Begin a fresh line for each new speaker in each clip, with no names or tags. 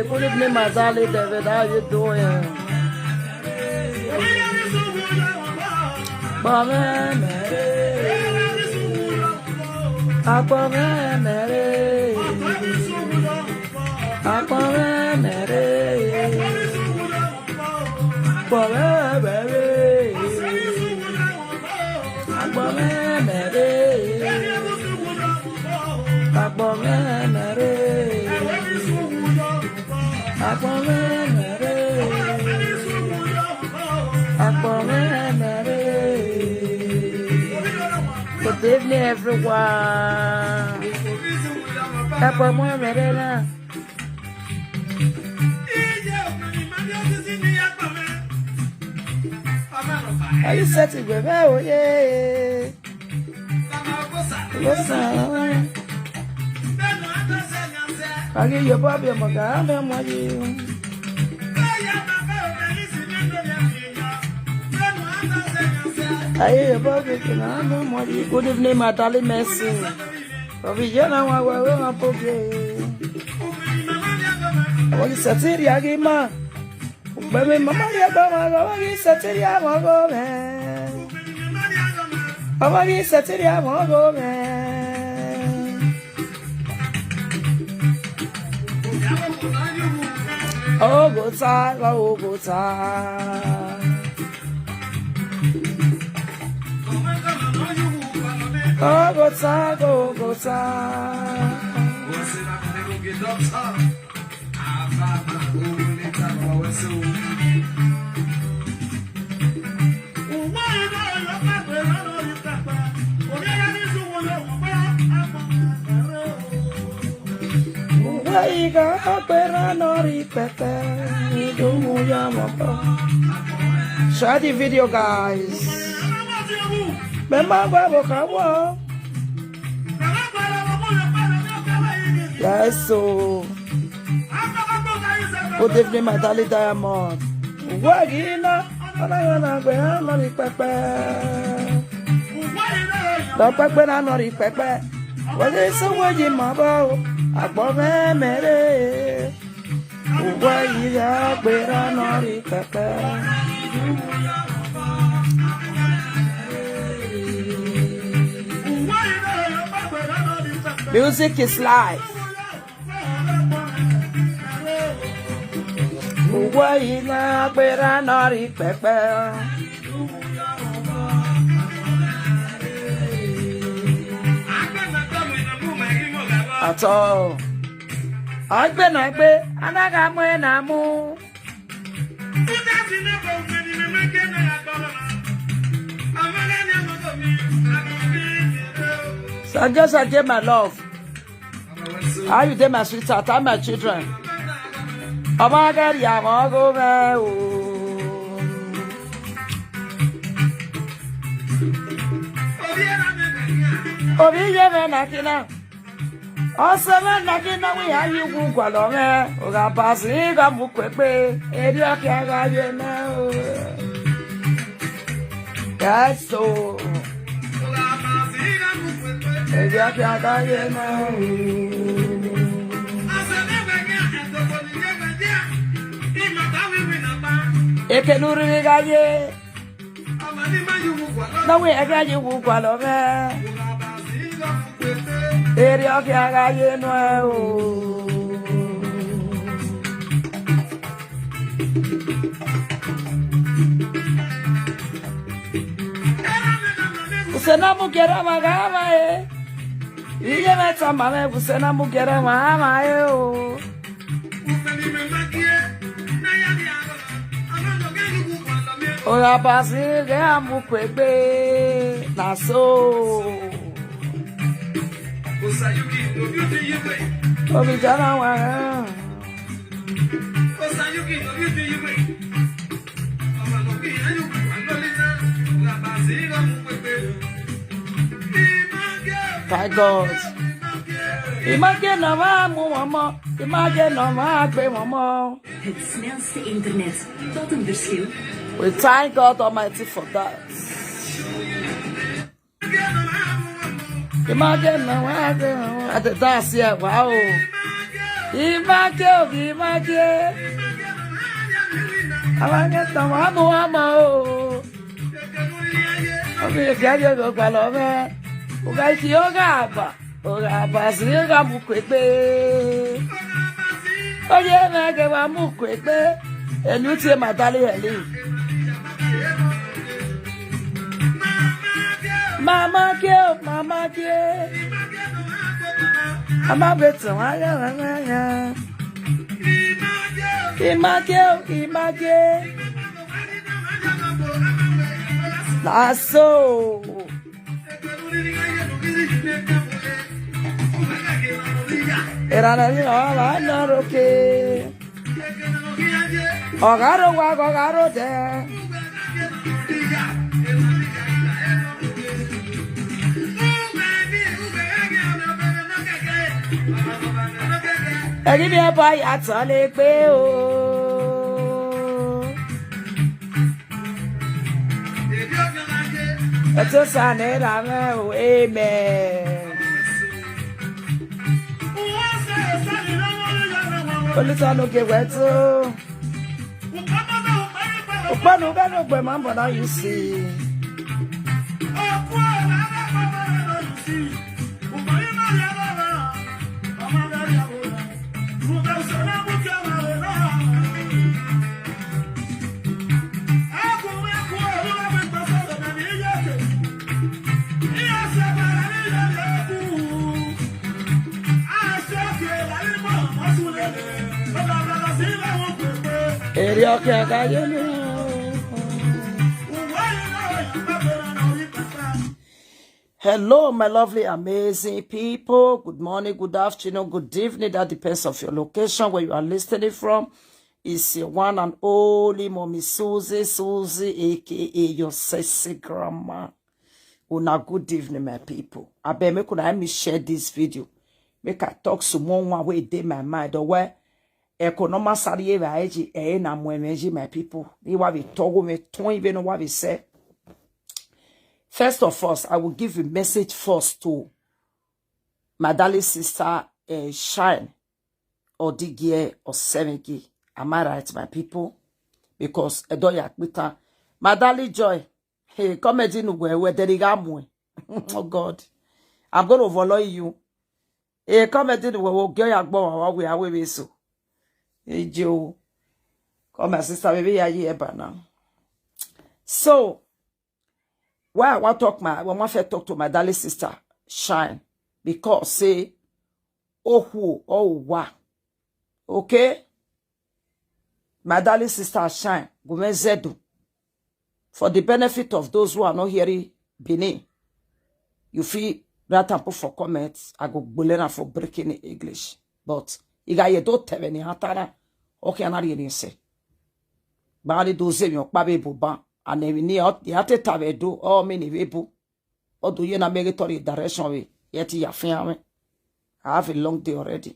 Put it in my Zali, David. How you doing? Good evening, everyone. Epa Eddie. Are you setting with me? Oh, yeah. Listen. I give your Bobby a maga. Good evening, my darling Messi. What is Satiria Gima? Baby, Mamma, what is Satiria Mogo, man? What is Satiria Mogo, man? Oh, go time, oh, go time. Oh, go time, go time. Share the video, guys. Yes, so good evening, my darling Diamond. Wagina, what is the way you mabo? Akpome mere. Wagina, better not pepe. Music is life. Wagina, better not pepe. At all. I've been, and I got my namu. So I just gave my love. How you did my sweetheart, I'm my children. Oh my God, yeah, I'm go there. Obi yeme nakina. Osama nakina we have you gwalo me. Oga pasi ga mukwepe. Eri akiaga yena. That's so. Eri akiaga yena. Ekenuri gaye. Na we aga you gwalo me. Eri akiaga yena. Usena mugera magama iye meta mame usena mugera mama o. Oya pasi ge amukwegbe na so. Obi jana wa. By God. Imagine no mama. Imagine no mama.
Het snelste internet tot een verschil.
We thank God Almighty for that. Imagine no at the dance here. Wow. Imagine. Imagine no mama. Okay, gaje go kwalo me. Uga isi oga siga mukwekpe. Oye mege wa mukwekpe. Enu tie madali heli. Mama kyo. Ama beto ya. Image. Lasso. Era na ni ala na roke. Ogaro de. Eri mi e ba ya tan le pe o. Eto sane ra me o amen. Olisa no ke weto. Opanu be no gbe man bona you see. Hello, my lovely, amazing people. Good morning, good afternoon, good evening. That depends on your location, where you are listening from. It's your one and only mommy Suzy, aka your sexy grandma. Una good evening, my people. I beg me could me share this video. Make I talk someone way day my mind or where economic salary eji na mwemeji my people. They wa we talk me don't even know what we say. First of all, I will give a message first to my darling sister Sharon or Digie or Sevenki. Am I right, my people? Because Edoya Kwita, my darling Joy, hey, come in where there you oh God, I'm going to follow you. Hey, come in where girl we are so. Hey Joe, come my sister, maybe I hear now. So. Why I want to talk to my darling sister Shine, because say wa, okay, my darling sister Shine Gumenzedu, for the benefit of those who are not hearing Benin, you feel that and put for comments. I go bulena for breaking English, but you got don't tell any hatara okay na really say bali doze mi okpa be boba. And we need the ate tavedo all many people. Odo ye na megatory direction we. Yeti ya fiame. I have a long day already.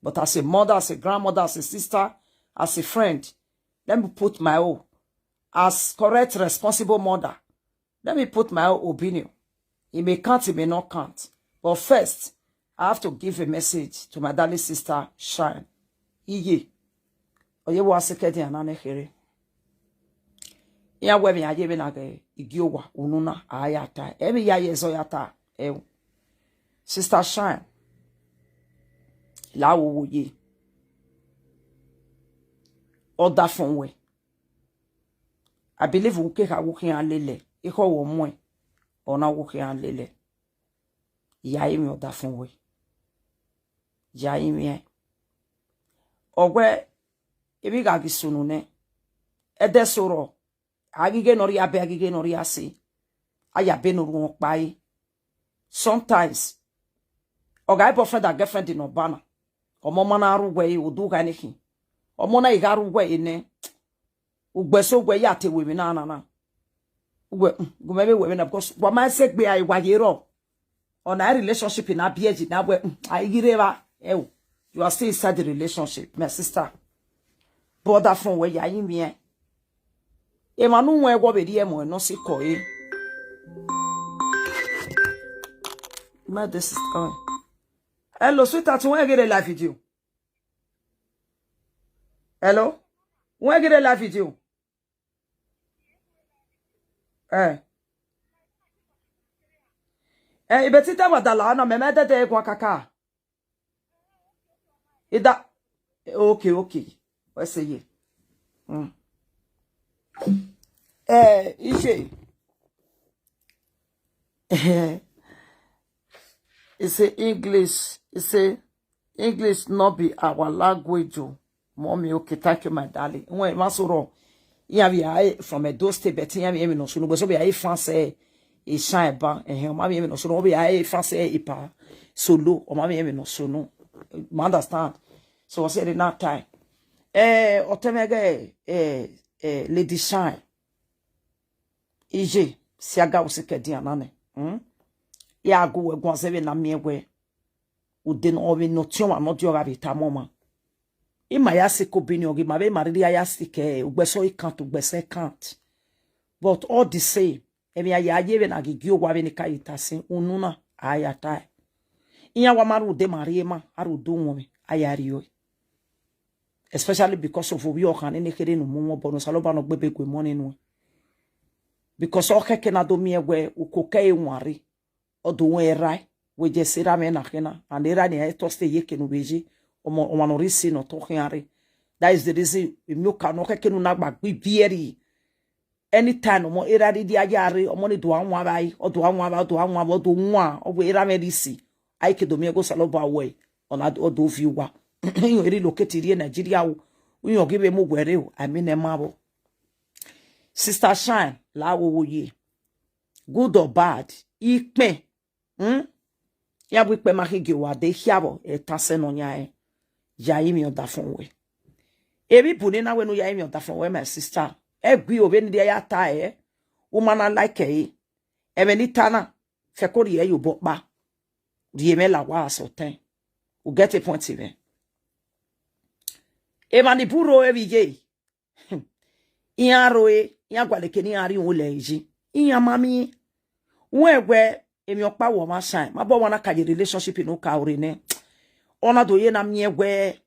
But as a mother, as a grandmother, as a sister, as a friend, let me put my own. As correct, responsible mother, let me put my own opinion. It may count, it may not count. But first, I have to give a message to my darling sister, Sharon. Iye. Oye wa sekedi anane here. Ya wemi aje be nage igiowa ununa ayata. Emi ya yezo yata. Sister Sharon. La wo ye. Oda fonwe. I believe uke ka wuki an lele. Iko wo mwe. Ona wuki an lele. Ya imi oda fonwe. Ya imi Ogwe ebi gagi sunune. Ede soro. Agige nori abe agige nori asi. Ayabe no okpai. Sometimes oga boyfriend and girlfriend in obana. Omo mana arugwe udu ga nihi. Omo na iga arugwe ine. Ugbeso gwe yate we na. Ugwe gumebe we na because wa man say gbe ai wa yero. On a relationship in abieji na we aigireva you are still inside the relationship, my sister. Brother from where ya yimie. E manu we go be die mo no si ko e. Ma this is on. Hello, sweetheart, when I get a live video. Hello? When I get a live video. Ibetita wadala na memede de kwa kaka. Ida okay. Let's say Ije. It's English not be our language. Mommy, okay, thank you, my darling. When masoro, yeah, we are from a dose but yeah, we no so be a français et shine ban and him, mammy, no so be a français epa solo or mammy, no so no. Understand? So I said in that time. Otemege Lady Shine. Ije, siaga usikedi anane. Ya go we gwanzebe na miegwe. Uden owe no tioma no dioga vita moma. Ima ya siko bini ogi mabe maridi ya sike ugbeso ikant ugbese kant. But all the same, emi ya yebe na gigio gwa beni ka itasi ununa ayatai. Inya wa maru de mariema aru do nwome ayariyo. Especially because of we okan ene kere no mumo bono saloba no gbebe gwe money no. Because okeke na do miegwe ukoke enwari odo won rai we je sira me na kena and era ni to stay yeke no beji o no risi no to khiare. That is the reason we milk no keke no na gbagbe bieri anytime mo era di ajare o mo ni do anwa bai o do anwa ba do anwa ba do nwa o we era me risi ai ke do miego saloba we ona do viwa you relocate in Nigeria we you give mo gwere o I mean emabo. Sister Shine la wo ye good or bad ikpe ya bu ikpe ma hige wa de hiabo etase no nya ya imi odafon we ebi buni na we no ya imi odafon we my sister egbi obe ni ya ta woman like ebe ni tana fe ko ri yo bokpa ri me la wa so ten you get a point even mani buro ebije iya roe iya gwaleke ni ari ole eji iya mami wegwe emi okpa wo ma shine ma bo wana ka relationship no ka ore ne ona do ye na miegwe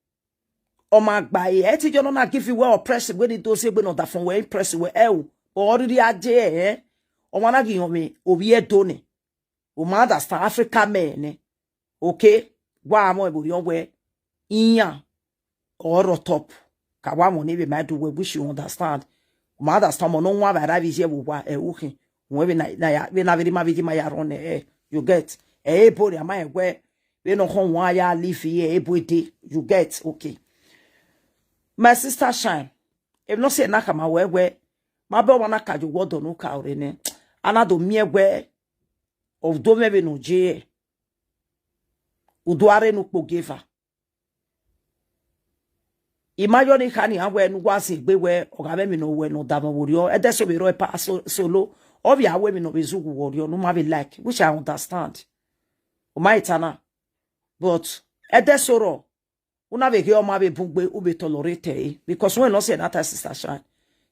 o ma gba e ti jono na give you well press we ni do se gbe no da fun we press we o already aje o wana gi yomi obi edo ne o ma da South Africa men okay gwa mo e bo yo we iya or top ka wa mo ni be ma do we wish you understand ma understand mo no nwa ba ra bi je bo wa ukin we be na ya be na very ma bi ma ya ron you get body am egwe we no kon wa ya live here body you get okay my sister Shine if no say na kama we ma be wana ka ju wodo no ka ore ne anado miegwe of do me be no je uduare no pogeva imajo ni kani awe nu wasi gbewe ogabe mi no we no dama worio edeso be ro pa solo Obia women no bezugu warrior no be like, which I understand. O my tana. But edesoro una be girl ma be bungbe ube tolerate because when no say that sister shine.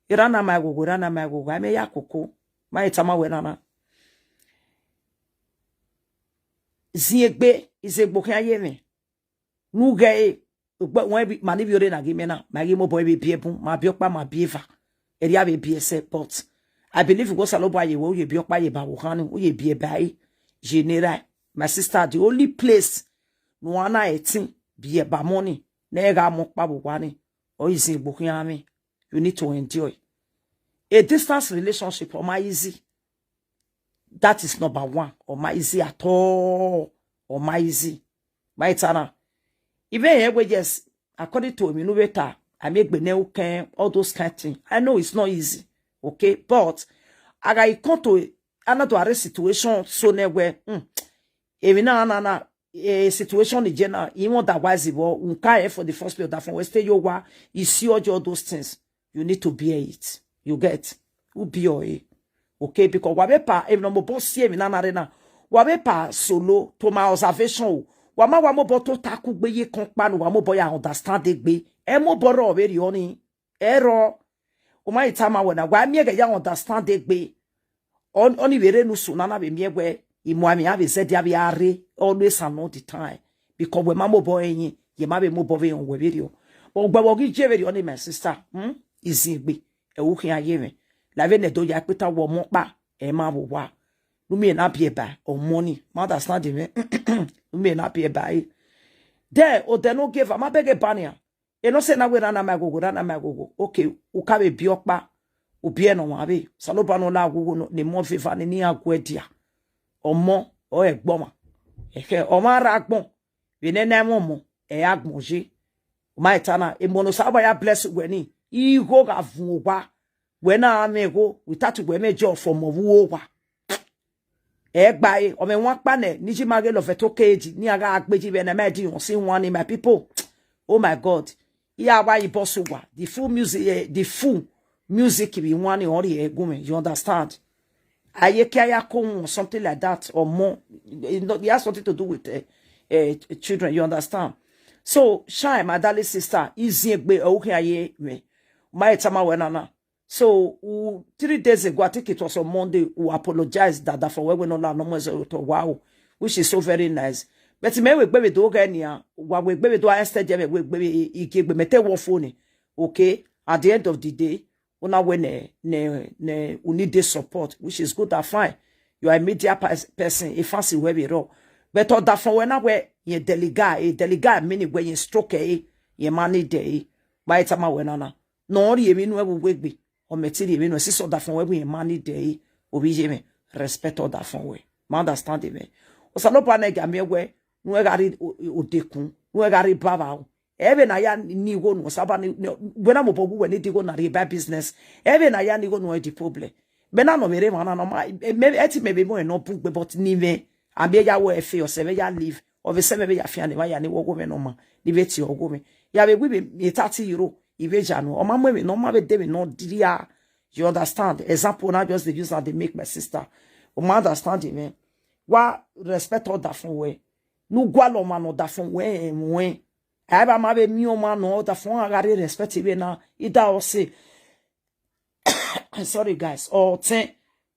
Irana my go, I me yakoko. My tama wenana. Ziegbe is a book yeme. Nuge but when be manivore na gimena, my gimo boy be biebun, my biokpa my beaver. Eria be BS but I believe you go saloba ye wo ye biokpa ye ba wo hanu, wo ye bie bai. General, my sister, the only place no ana etin be ba money. Nega mokpa bo wani. Or is in book yame. You need to enjoy. A distance relationship or my easy. That is number one. Or my easy at all. Or my easy. My tana. Even here we just according to me, no better. I make benel all those kind of things. I know it's not easy. Okay, but I got come to another situation so where even na a situation in general, even that was it for the first place that from West Yowa, you see all those things. You need to bear it. You get who be your okay, because wabepa even no boss see me na arena. Wabepa solo to my observation. Wama wamo boto taku gbe ye konkpa no wamo boy understand gbe. Emo boro oberi oni. Ero. O my tama wona wa mi ga ya understand gbe. Oni were no so na be mi egwe imwami have said ya be are always and all the time. Because we mamo boy yin, ye ma be mo boy on we video. But gba wogi je very oni my sister. Izi gbe. E wo kan aye me. La ve ne do ya peta wo mo pa e ma wo wa. No me na be ba on money. Ma understand me. No me na be ba. There o de no give am bege bania. E no say na we na ma gogo. Okay, o ka be biokpa. O bie no wa be. Saloba no la gogo no ne mo fefa ne ni agwadia. Omo o egboma. Eke o ma ra agbon. We ne na mo e agmonje. O ma etana e mono saba ya bless weni. Igo ga vuwa. Wena amego without we mejo from owo egbai o me wan pa ne ni ji mage lo feto keji ni aga agbeji be na medi on sin one my people. Oh my God. Iya wa ibosu wa the full music be one ori egume. You understand? Iye-eki ayako something like that or more. It has something to do with children. You understand? So shine my darling sister easy egbe okay aye me. My tama wenana. So 3 days ago, I think it was on Monday, we apologized that for where we no wow, which is so very nice. But me we baby do gania, what we baby do instead we baby give me one phone. Okay, at the end of the day, una we we need this support, which is good and fine. You are a media person, a fancy where we roll. But that for when I wear ye delegate meaning when you stroke ye money day, by time I went on. No, ye mean where we wig or material, you know, sister that from where we money day, obey respect all that from way. Ma understand me. O salopa nega me we, no gari o dekun, no gari baba. Even na ya ni go no saba ni when am obogu when ni go na riba business. Even na ya ni go no the problem. Be na no mere mana no maybe eti maybe mo no book but ni me. Abi ya wo efe o se be ya live. Of se me be ya fia ni wa ya ni wo go me no ma. Ni beti o go me. Ya be we be €30. Ivejano, or mamma, no matter they no dear. You understand? Example, now just the use that they make my sister. O ma understand me. Wa respect all that from way. No gualo man or that from way and way. I have a mabe mi o man or that from I respect even now. Idahosa. Sorry guys. Or ten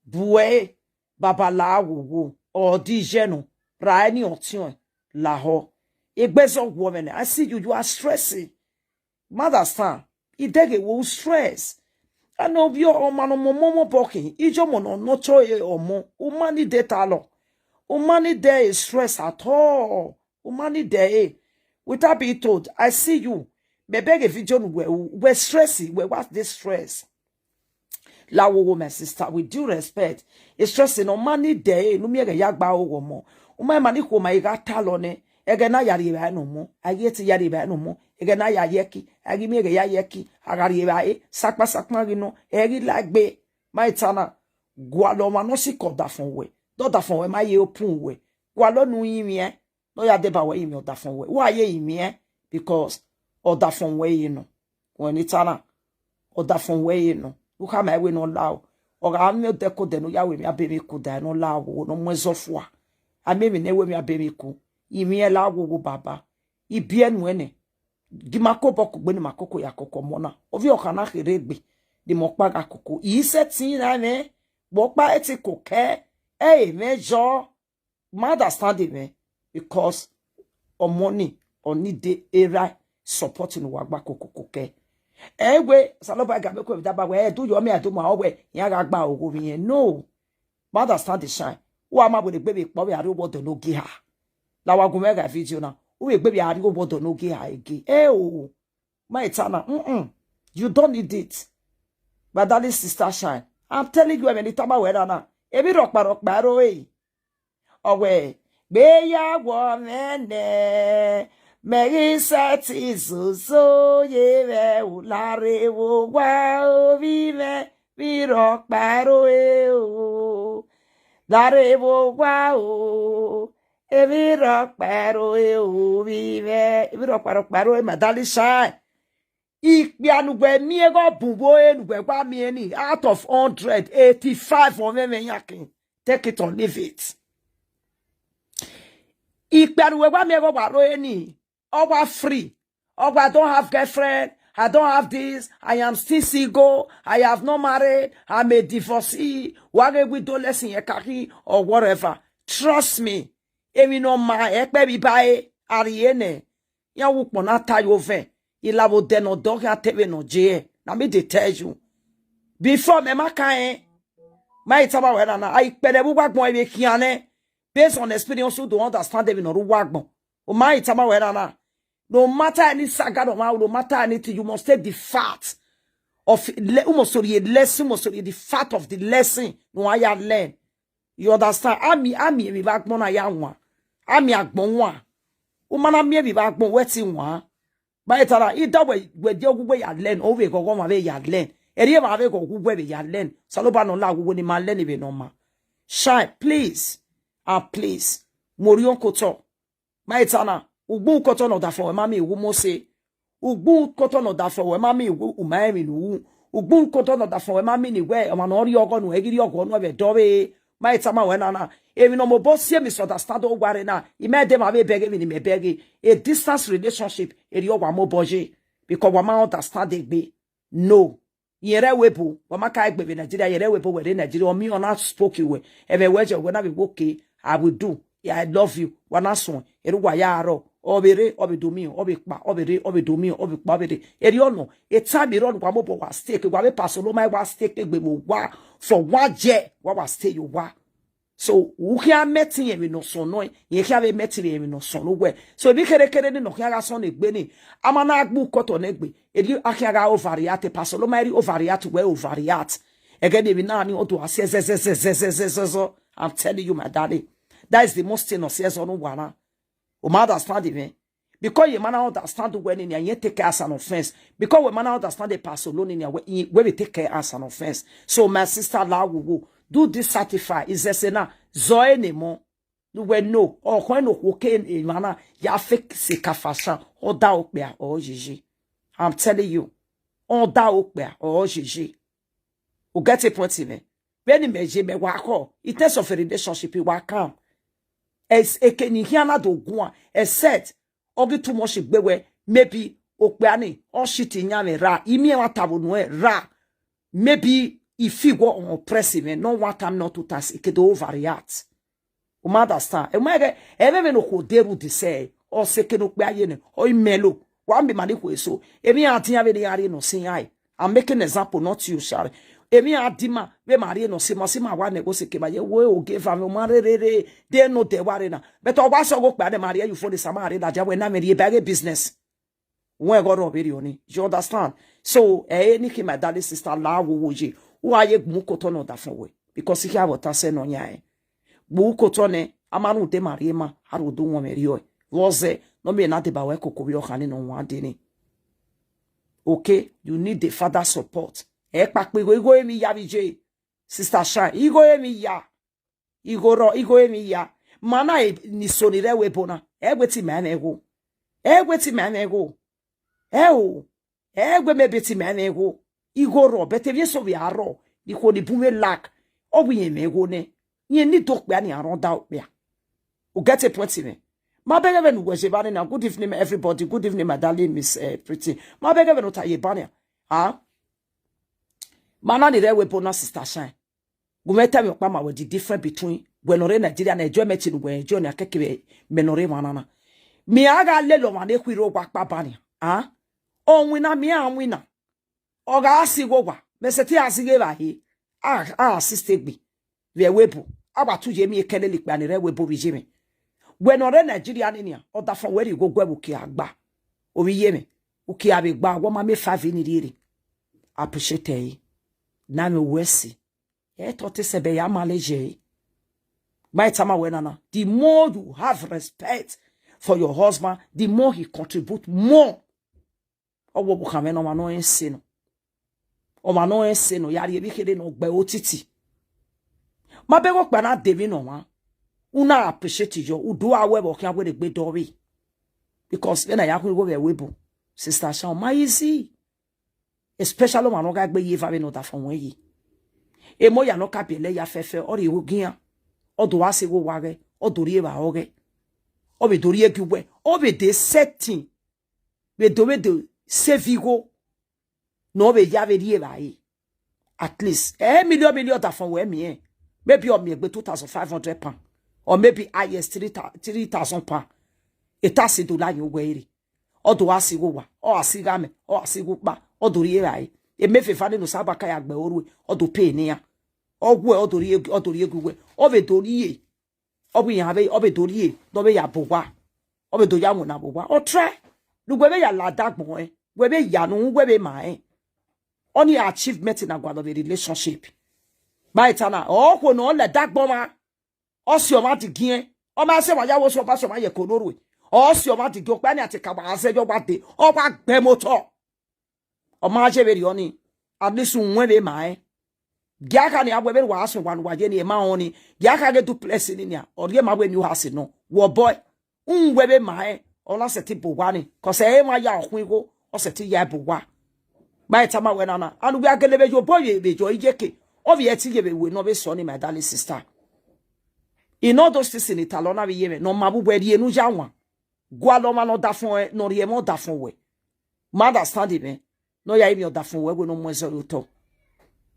bue babala wo or dijeno raini otion laho. A bezo woman. I see you are stressing. Mother stand, it take will stress. I know your omano momo poking. Ijo mono no choye omo. Umani de talo. Umani there is stress at all. Umani there. Without being told, I see you. Me beg a video we stressy. We what's this stress? La wo my sister, with due respect, it's stressing. Umani there. No me ga yagba o mo. Umay mani ko ma iga talone. Ege na yari ba no mo. Ageti yari ba no mo. Ege na ya yeki. Agi me ge ya yeki. Agari ba sakpa gino. Egi lagbe. My tana. Gualo ma no si koda fon we. Do da fon we ma ye opun we. Gualo nu yimi no ya deba we yimi o da fon we. Why ye yimi because o da fon we you know. When it's ana o da fon we you know. Look how my we no lao. Oga ame deko deno ya we mi abemi ku da no la wo no mwezofua. Ame mi ne we mi abemi ku. Imi e la wo baba. Ibie nwene. Di makoko gbeni makoko ya koko mona. Ovi okana khiregbe. Di mokpa ga koko. Ise ti na me. Mokpa eti koke. Hey, mejo. Ma understand me. Because on money on need the era supporting wagba koko koke. Ewe saloba gabe ko daba we do yo me ado ma owe yan ga gba ogo mi yen no. Ma understand the shine. Wa ma bo de gbe po we ari obodo no gi ha. La wa go mega video na. We gbe ari obodo no gi ha ege. Oh. My etana. You don't need it. But that is sister shine. I'm telling you anytime I wear na. Ebi rock ro eh. Owe be ya wo mene. Merisati zuzo yewe ulare wo wa o vive viro paro e o lare wo wa o e viro paro e o vive viro paro e madali shine ikpi anugbe mi ego bumbo enugbe gba mi eni out of 185 for me yakin take it or leave it ikpi anugbe gba mi ego baro eni Owa free. Owa don't have girlfriend. I don't have this. I am still single. I have not married. I'm a divorcee. Wage we do less in yekaki or whatever. Trust me. Emi no ma ekpe bi bae ariene. Ya wuk monata yove. Ilavo deno dog ya teve no je. Na me de tell you. Before me makae. Ma itaba wena na. I pede bu wagbon ebe kiane. Based on experience you don't understand even no wagbon. O ma itaba wena na. No matter any saga, no matter anything, you must take the fact of the fact of the lesson. No, I have learned. You understand? Ami, mi backbone I am Ami agbonwa. Umana mi bi backbone weti wa. Ba etara ida we je ogugbe ya learn over go ma be ya learn. Eri ma be go ogugbe be ya learn. Saloba no la ogugbe ni ma learn be no ma. Shine, please. Please. Morion koto. Ma etana Ubu koto no da for mami wu mose. Ubu koto no da for mami wu umaemi nu. Ubu koto no da for mami ni we amanori ogo nu egiri ogo nu be dobe. Ma itama we na. Emi no mo bosie misunderstand o gware na. Ime dem ave bege mi ni me bege. A distance relationship eri owa mo boje because we ma understand egbe. No. Yere webu, wa maka egbe be Nigeria yere webu we Nigeria o mi ona spoke we. Ebe weje we na be okay. I will do. Yeah, I love you. Wana son. Eru wa ya aro. Obere obidomi obikpa obere obidomi obikpa obere eri ono etime ron kwa mobo wa stake wa be pasolo mai wa stake gbe mo wa for one je wa stay you wa so u kia metin emi no so no ye kia be metin emi no so no we so bi kere ni no kia ga so na egbe ni amana agbu koto na egbe eri akia ga ovariate pasolo mai ri ovariate we ovariate again emi na ni odo ase so I'm telling you my daddy that is the most thing no says on wana o ma understand me because you man understand when in you take as an offense because we man understand the person alone in where we take care as an offense so my sister la will do this certify is say na zo anymore no we know or when no okay mana ya fake sikafasha or da okpea or jiji I'm telling you or da okpea or jiji o get a point in me when you meje me wa ko in terms of a relationship you wa come as a Keniana do gua, as said, Ogi too much bewe, maybe Okbeani, or shitting yame ra, Imia tabu ra, maybe if you go on oppressive and no one time not to task, it could overreact. O mother star, and my ever no who dare would say, or second Okbean, or melo, one be manico so, Emi auntie have any area no sing I. I'm making an example, not you, Shari. Emi adima we marie no se masima wa negose ke ba ye we o give am marere they no de ware na but o wa so go pa de marie you for the samare da ja we na me be business when go ro be oni you understand so ni ki my daddy sister la wo ji wo aye gmu koto no da fon we because he have what say no nya e gmu koto ne amanu de marie ma haru do won me ri o loze no me na de ba we kokobi o kan ni no wa de ni okay you need the father support Epa igo emi ya bije sister Shine igo emi ya igo emi ya mana ni sonire webona egweti me ego egwe me beti me ego igo ro bete vie so bi aro di ko di bume lak o wi me go ne ye ni tok be ani around out be o get a point me ma beg even go je bani na good evening everybody good evening my darling Miss Pretty ma beg even ota ye bani ah mana ni rewe bona sister shine go meta me okpa ma we the difference between gwenore Nigeria na enjoyment no gwen enjoy na keke menore manana mi aga lelo ma ne kwiro gwa kpa bani ah onwina mi anwina oga asigo gwa meseti asige ba hi sister gbi we webo abatu je mi ekele likpa ni rewe bo bijime gwenore Nigeria ni nia oda fon where go gwa buki agba obi yeme uki abegba wo ma me 5 ni riri appreciate yi na me wesi e tote sebe ya maleje my time wenana the more you have respect for your husband the more he contribute more owo bu kan me no ma no ense no o ma no ense no yari ebi kede no gbe otiti ma be go pa na devi no wa una appreciate you udo awe bo kan we de gbe dowi because when I yakun go be webo sister Sharon ma easy especially man no ga gbe ye fa be no ta fon yi e mo ya no ka bele ya fefe ori wo gian odo wa se wo wage odori e ba oge obe dori e gwe obe de setting we do sevigo no be ya be die ba yi at least million ta fon we mi maybe o mi gbe 2,500 pound or maybe IS 3,000 pound etasi do la yo we odo wa se wo wa o asiga me o asigo pa odori e ba yi e mefe no sabaka ya gbe oru odo pe ni ya ogwe odori egugwe obe dori obi yan be obe dori do be ya bogwa obe do ya wona bogwa o try lugwe be ya ladagbon we be ya nu we be ma only achievement in agwa of a relationship by tana o ko no le dagbon ma o si o ma ti gien o ma se wa ya wo so pa so ma ye konoru o si o ma ti gio pa ni ati ka ba se jo ba de o ba gbe motor o ma je be ri oni at least unwe be ma Giaka ni abwe be waso wan waje ni ma oni giaka ge duplex ni nia ori ma we new house no wo boy unwe be ma ona seti bogwa ni cause e ma ya ohun go o seti ya bogwa by tama we na anu bi agele be jo boy be jo iye-eki obi eti ye be we no be so ni my darling sister in all those things in Italo na be ye no mabu we die nu ja wan gwa lo ma no da fun no rie mo da fun we ma understand me no ya imi o da fun we no mo zo to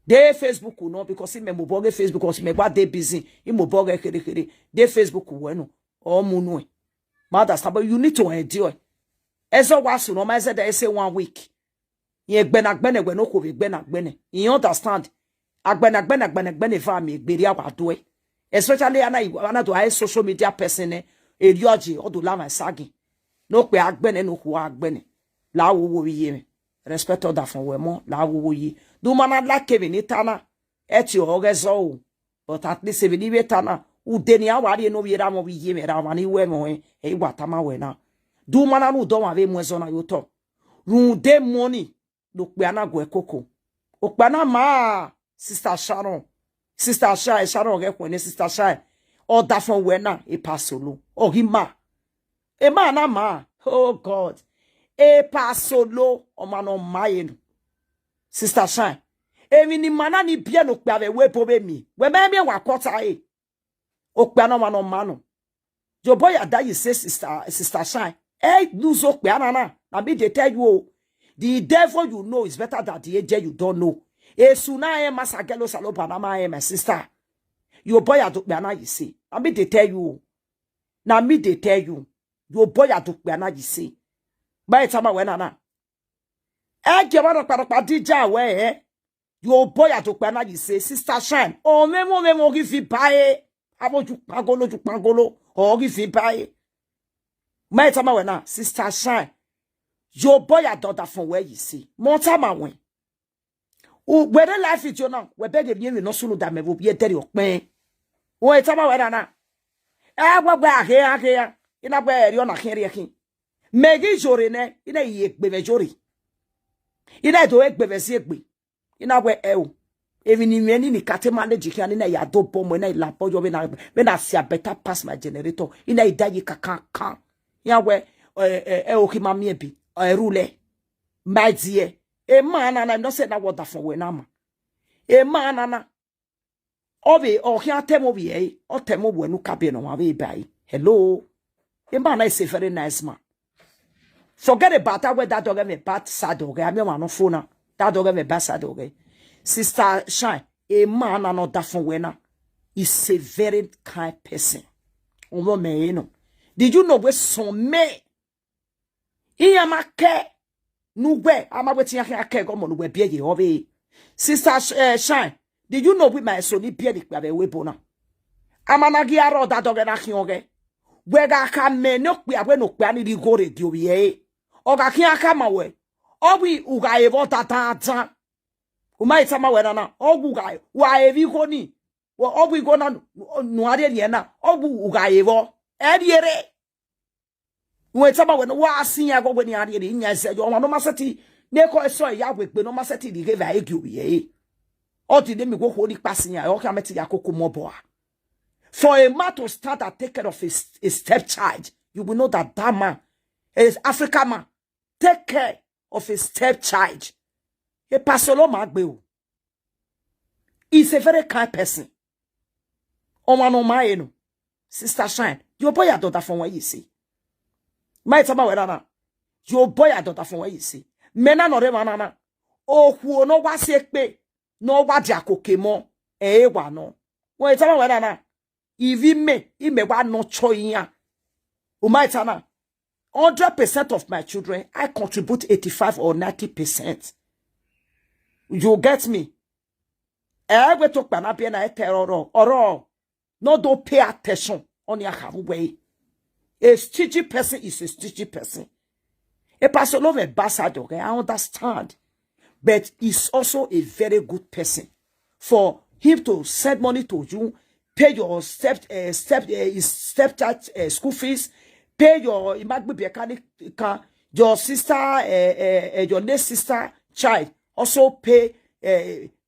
de Facebook no because me mo boge Facebook because me gba dey busy e mo boge kere de Facebook we no o mu no mother stable you need to endure ezo wasu no ma say dey say 1 week ye gbenagbene we no ko be gbenagbene you understand agbene fa me gberi awado especially ana to high social media person erioji odo la ma sagi no pe agbene no ko agbene la wo wiye me respect other from we mo la wo yi do mana like Kevin itana eti ogezo but at least even ibe tana udeni awari no bi ra mo bi ye me ra mani we mo e watama we na do mana no do ma be mo zo na yo to ru de money do pe ana go ekoko o pe na ma sister Sharon Sharon ge ko ni sister Sharon o da fun we na e pasolo o hi ma e ma na ma oh God Epa solo o mano mayen sister Shine emi ni mana ni bia no pe ave we po be mi we me wa kota o pe no mano mano your boy ada you say sister Shine lose o pe anana na be dey tell you the devil you know is better than the angel you don't know esuna masagelo salopa na my sister your boy ado pe ana you say na be dey tell you na me dey tell you your boy ado pe ana you say by tama we na e je ba pa dija we your boy atokpa na you say sister Shine o memo gi fi bae aboju pagolo o gi fi bae my tama we na sister Shine your boy adota fun where you see mo tama we o we dey life it you now we beg e no sunu da me bo bi e dere open o tama we na e gbagba ake ina gba eri ona kere kin megi jore ne ina yi egbe me jore ina do egbe be si egbe ina we even ni meni ni kate manage kan ina ya do bomo ina la bojo be na sia better pass my generator ina idayi kan ya we oki mami ebi rule my dear e man and I no say na water for we na ma E manana. Obe o hia temo bi o temo bu enu kabe no ma be bai. Hello. E man is a very nice man. Forget about that where that dog have a bad sad dog. I mean one phone. That dog have a bad sad dog. Sister Shine, a man and not that from winner is a very kind person. Over me, you know. Did you know where some me? Here my care. No way. I'm a waiting here. Care come on. We be ye obe. Sister Shine. Did you know with my son? He be the crab away bona. I'm an agiaro that dog and a kioge. Wega can me no be away no granny di go radio ye. Oga kia come away. Obi uga evo tata. Umai sama wedana. Ogu guy. Wa evi koni. Wa obi gona nuade yena. Ogu uga evo. Ediere. Umai sama wedana. Wa sinya go weni adiere. Nya se yo no maseti. Neko eso ya wekbe no maseti di geva egu ye. Oti de mi go holy pasinya. O ka meti yakoko moboa. For a man to start and take care of his stepchild, you will know that that man is African man. Take care of his stepchild. A pasolo magbeu. He's a very kind person. Omano maeno. Sister Shine, your boy daughter from where you see. My tama wedana. Your boy daughter from where you see. Mena no remanana. Oh, who no wa sekpe. No wa jako kemo. Wa no. When tama wedana. Even me wa no choiya. Umaitana. 100% of my children, I contribute 85 or 90%. You get me? We talk about na terror or no don't pay attention on your way. A stitchy person is a stitchy person. A person of a bastard, okay, I understand. But he's also a very good person. For him to send money to you, pay your stepchild school fees, pay your your sister, your next sister child, also pay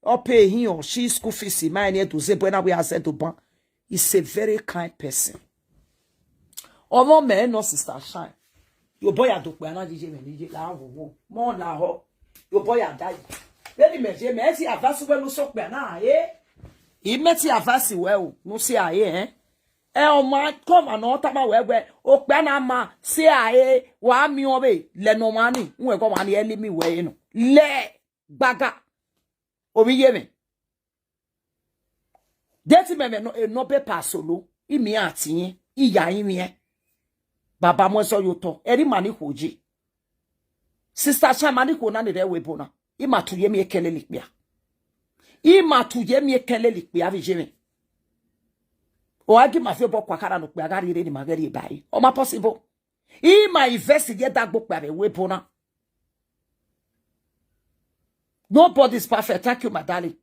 or pay him or she school fees. My name to say when we are sent to bank. He's a very kind person. Although man, no sister Shine. Your boy had to pay another DJ more now. Your boy had died. Very much, Messi advance when no sock na he met you advance well, no say eh. El man come and not my where Okpanama say wa mi obe le no money. We go man ye me way no. Le baga. Obi yeme. Deti me no be pasolo. I mi atinye. I ya imi Baba mo so yo to. Eri mani hoji. Sister Shine mani ko na ne de we bona. I ma tu ye mi ekele likbia. I ma tu ye mi ekele likbia vi jeme. O agi ma fe bo kwakara no kpe agari re ni magari bai. O ma possible. I ma investigate that book by we bona. Nobody's perfect. Thank you, my darling.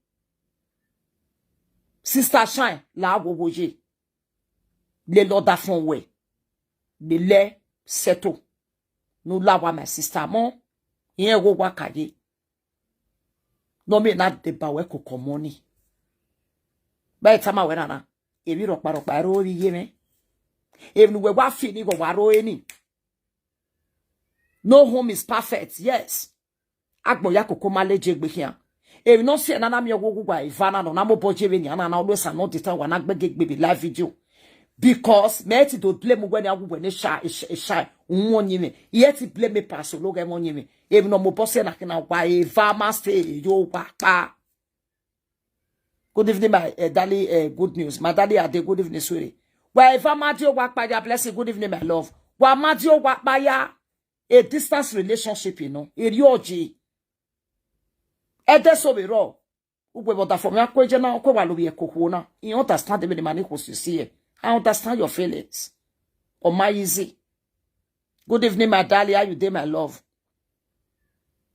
Sister Shine, la woje. Le loda fon we. Le le seto. Nou la wa my sister mon. Yen go wakaye. No me na de ba we kokomoni. Ba etama we na. Ebi rokpa ro ri yeme. Even we wa fini go waro eni. No home is perfect. Yes. Agbo ya kokoma leje gbe hian. If no see na me ogugwa Ivana no na mo boje be ni na always an not the one agbege gbe live video. Because me ti do blame when agugwa ne shy won yime. Yet blame me pass lo ga won yime. If no mo boss na kina wa Eva master yo pa. Good evening, my daddy. Good news. My daddy had a good evening, sweetie. Why Eva Madio wa pa ya blessing. Good evening, my love. Wa Madio wa pa ya a distance relationship, you know. Irioji. So be raw. Ugwe boda for me akweje na okwe wa lobi ekokuona. You understand the money who you see. I understand your feelings. Oh my easy. Good evening, my darling. How you day, my love?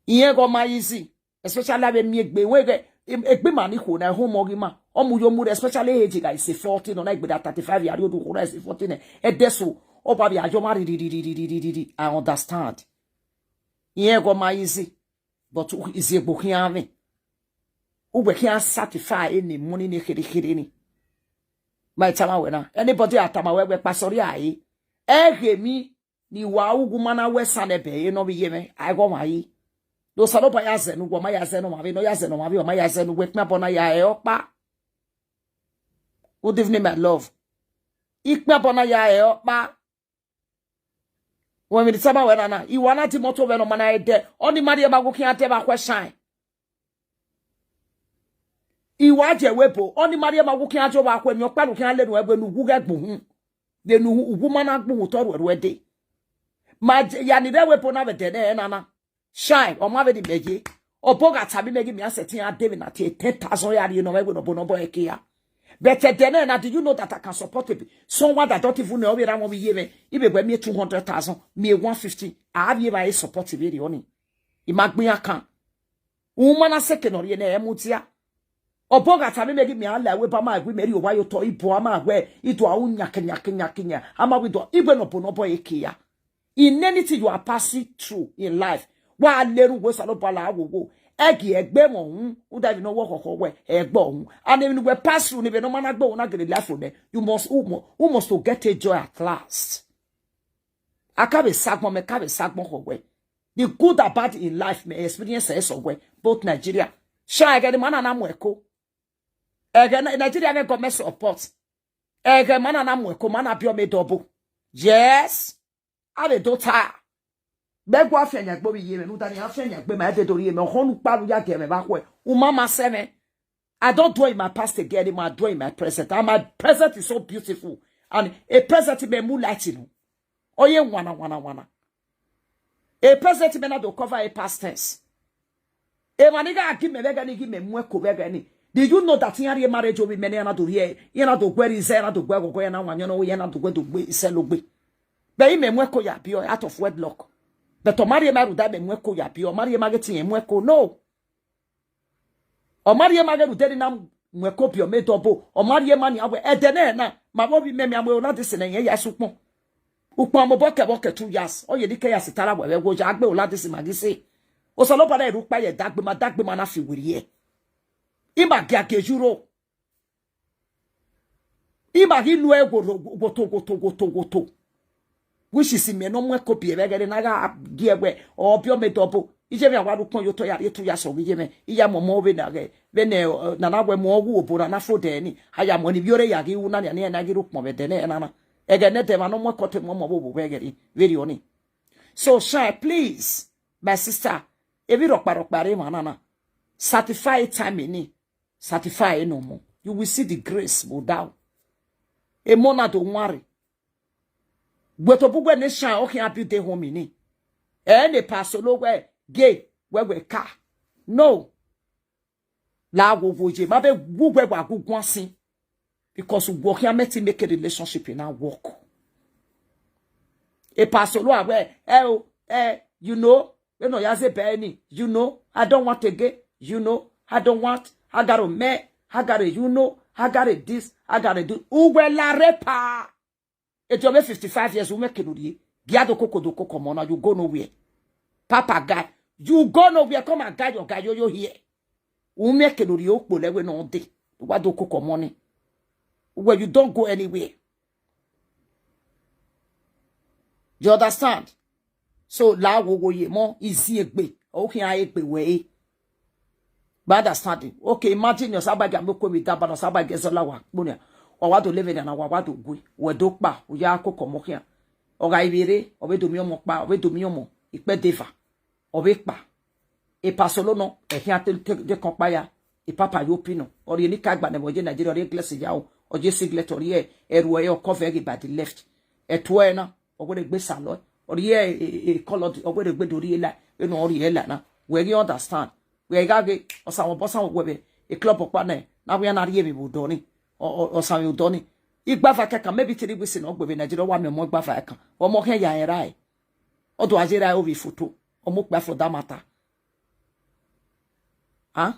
Iye go my easy. Especially when me egbe wege egbe mani ko na home ogima. Omu yo mu especially age guy say 40 no na egbe that 35 year old ko na say 14 edeso oba bi ajo mari I understand. Iye go my easy. But is a book yame. Ube can satisfy any money ni kiri. My tama wena. Anybody atama we pasori aye. Ege mi ni wa ugumana we sanebe no bi yeme. I go mai. Do salopa ya zenu go ma ya zenu ma be no ya zenu ma be o ma ya zenu we kma bona ya e okpa. Good evening, my love. Ikpe bona ya e okpa. When we disaba we na iwana ti moto we no mana e de. Oni mari e ba go kin ate ba question. Iwaje wepo oni mari e ba go kin ate ba kwa mi okpa no kin ale no egbe no guga gbo hu. De no ugu mana gbo to ro de. Ma ya ni de wepo na be de na. Shine o ma be di meje. Opoga tabi megi mi asetin ade na 10,000 yari no we no bonobo ekia. But then, now do you know that I can support someone that don't even know where I'm going to be? If we me 200,000, me 150, I have you support it only. It might be a can. Woman a second or ye mutia. Or boga time make me alla we bama we marry why you to ipoama where it wa unya. Ama we do even upon ekia. In anything you are passing through in life, while little was a lobala wo. Egi egbe mo who don't even know what we egbo and even we pass through even no man agbo na get life from there you must to get a joy at last. Akabe sagmo me kabe sagmo we the good and bad in life me experience so we both Nigeria sha get man na mweko Nigeria get government support man na mweko man abio me double yes ave do ta Begwa afenya gbo bi yeme no tani afenya gbe ma de dori yeme honu paru ya geme ba kwe umama seme I don't dwell in my past again I dwell in my present and my present is so beautiful and a present me mu light no oye wana a present me na do cover a past tense e maniga give me vega ni give me mu eko vega ni did you know that in marriage obi me na do here you na do gweri ze na do gwa na wanyo no ye na do gwe do gbe iselogbe be me mu eko ya bio out of wedlock. But o Maria Maru da be mweko ya bi o Maria Mageti mweko no. O Maria Magaru de na mweko bi o me dobo o Maria mani awe edene na ma bo bi me me awe na de se na ye ya supon. Upon mo boke 2 years o ye dike ya sitara we go ja agbe o la de se magise. O so lo pada eru pa ye dagbe ma na fi wiri ye. Iba gi akejuro. Iba gi lu ego goto. Which is me no more copy egere na ga giegwe o bio me dobo ije me awaru kon yoto ya 2 years o ije me iya momo we na ge be ne na na gwe mo ogu obora na fro de ni aya mo ni biore ya gi una ne na gi ru pon be de ne na ege ne de ma no mo kote mo mo bo egere very oni so shine please my sister if you rock pare manana certify time ni certify no mo you will see the grace go down e mona do nware Gweto bugwe ne shan o can build the home ni. Ne pasolo we gay we ka. No. La wo je ma be bugwe gwa gugwansin. Because we can make a relationship in our work. E pasolo we you know, you know yaze beni, you know, I don't want to get, you know, I got a me, I got a you know, I got a this, I got a do. Uwe la repa. If you're 55 years, you make it. Giado koko do koko mona, you go nowhere. Papa guy, you go nowhere. Come and guide your guy, yo here. You make it. You go lewe no day. What do koko money? Where you don't go anywhere. You understand? So la wo ye more easy egbe. Okay, I egbe we. But understanding. Okay, imagine your sabagi amoko mi daba no sabagi zola wa bonia. Wado live na wado gwe wedo pa oya akoko mokia oga ibere obedo mi omo pa obedo mi omo ipe deva obe pa e pasolo no e hian de kompa ya e papa yo pino ori ni ka gba ne moje Nigeria ori glass ya o oje siglet ori eru e o cover by the left e to e na ogwe gbe salo ori e color ogwe gbe dori la e no ori e la na we you understand we ga ge osawo bosan webe e club opa na we na ri e mi bo ni or some you doni. Igbafa kaka maybe 3 weeks in Ogbe Nigeria wa me mo gbafa kan. O mo ken ya era e. O do ajira ovi photo. O mo gba for that matter. Huh?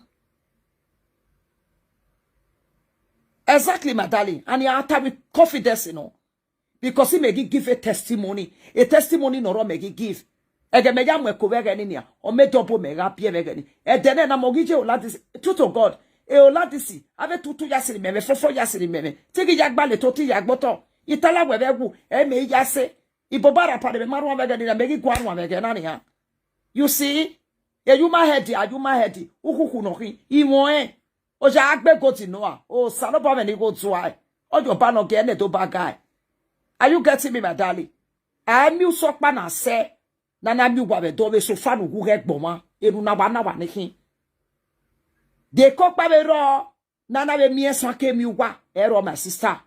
Exactly, my darling. And you have to with confidence, you know. Because he may give a testimony. A testimony no may give. Ege me ya mwe ko vega ni nia. O me double me ga pie vega ni. E dene na mogije o ladis to God. E o ladisi ave tutu yasiri meme fofo yasiri meme tigi yagbale to ti yagboto itala webegu e me yase ibobara pade me maru vega ni na megi gwaru vega na ni ha. You see, Yuma heady, ukuku no hin, iwon o ja agbe go ti noa, o salopa me ni go to I. O your ban no get to bagay. Are you getting me, my darling? I knew so pan say, Nana mi wa be do so fanu gu rek boma, enu na wa ne hin. De kok pa be ro, Nana be mi so ke mi wa, ero my sister.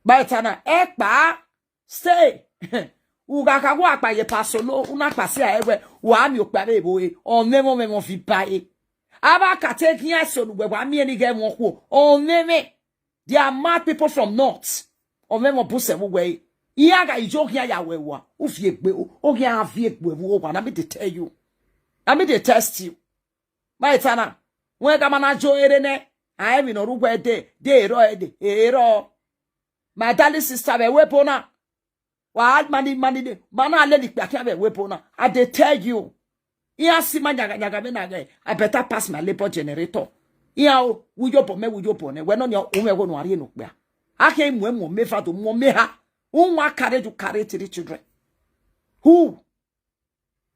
Baitana ekpa stay. Uga ka wa pa ye pasolo, una pase a ewe, wa mi okpa be bo e, on me fi pa e. Aba ka take yan so we wa mi eni ge won ko, on me. There are mad people from north. On me mo buse wo we. Iya ga ijo kia ya we wa. U fie gbe o kia fie gbe wo wa na me dey tell you. Na me dey test you. Baitana, when ka mana jo ere ne, I am in orugwe de ero. My darling sister be weapona. Wa mani de. Mana le likpa kia be weapona. I dey tell you. Iya si ma nyaga me na ge. I better pass my labor generator. Iya o wujopo ne. We no nya ume go no ari no kpa. Ake mu me fa do mo me ha. Unwa carry 3 children. Who?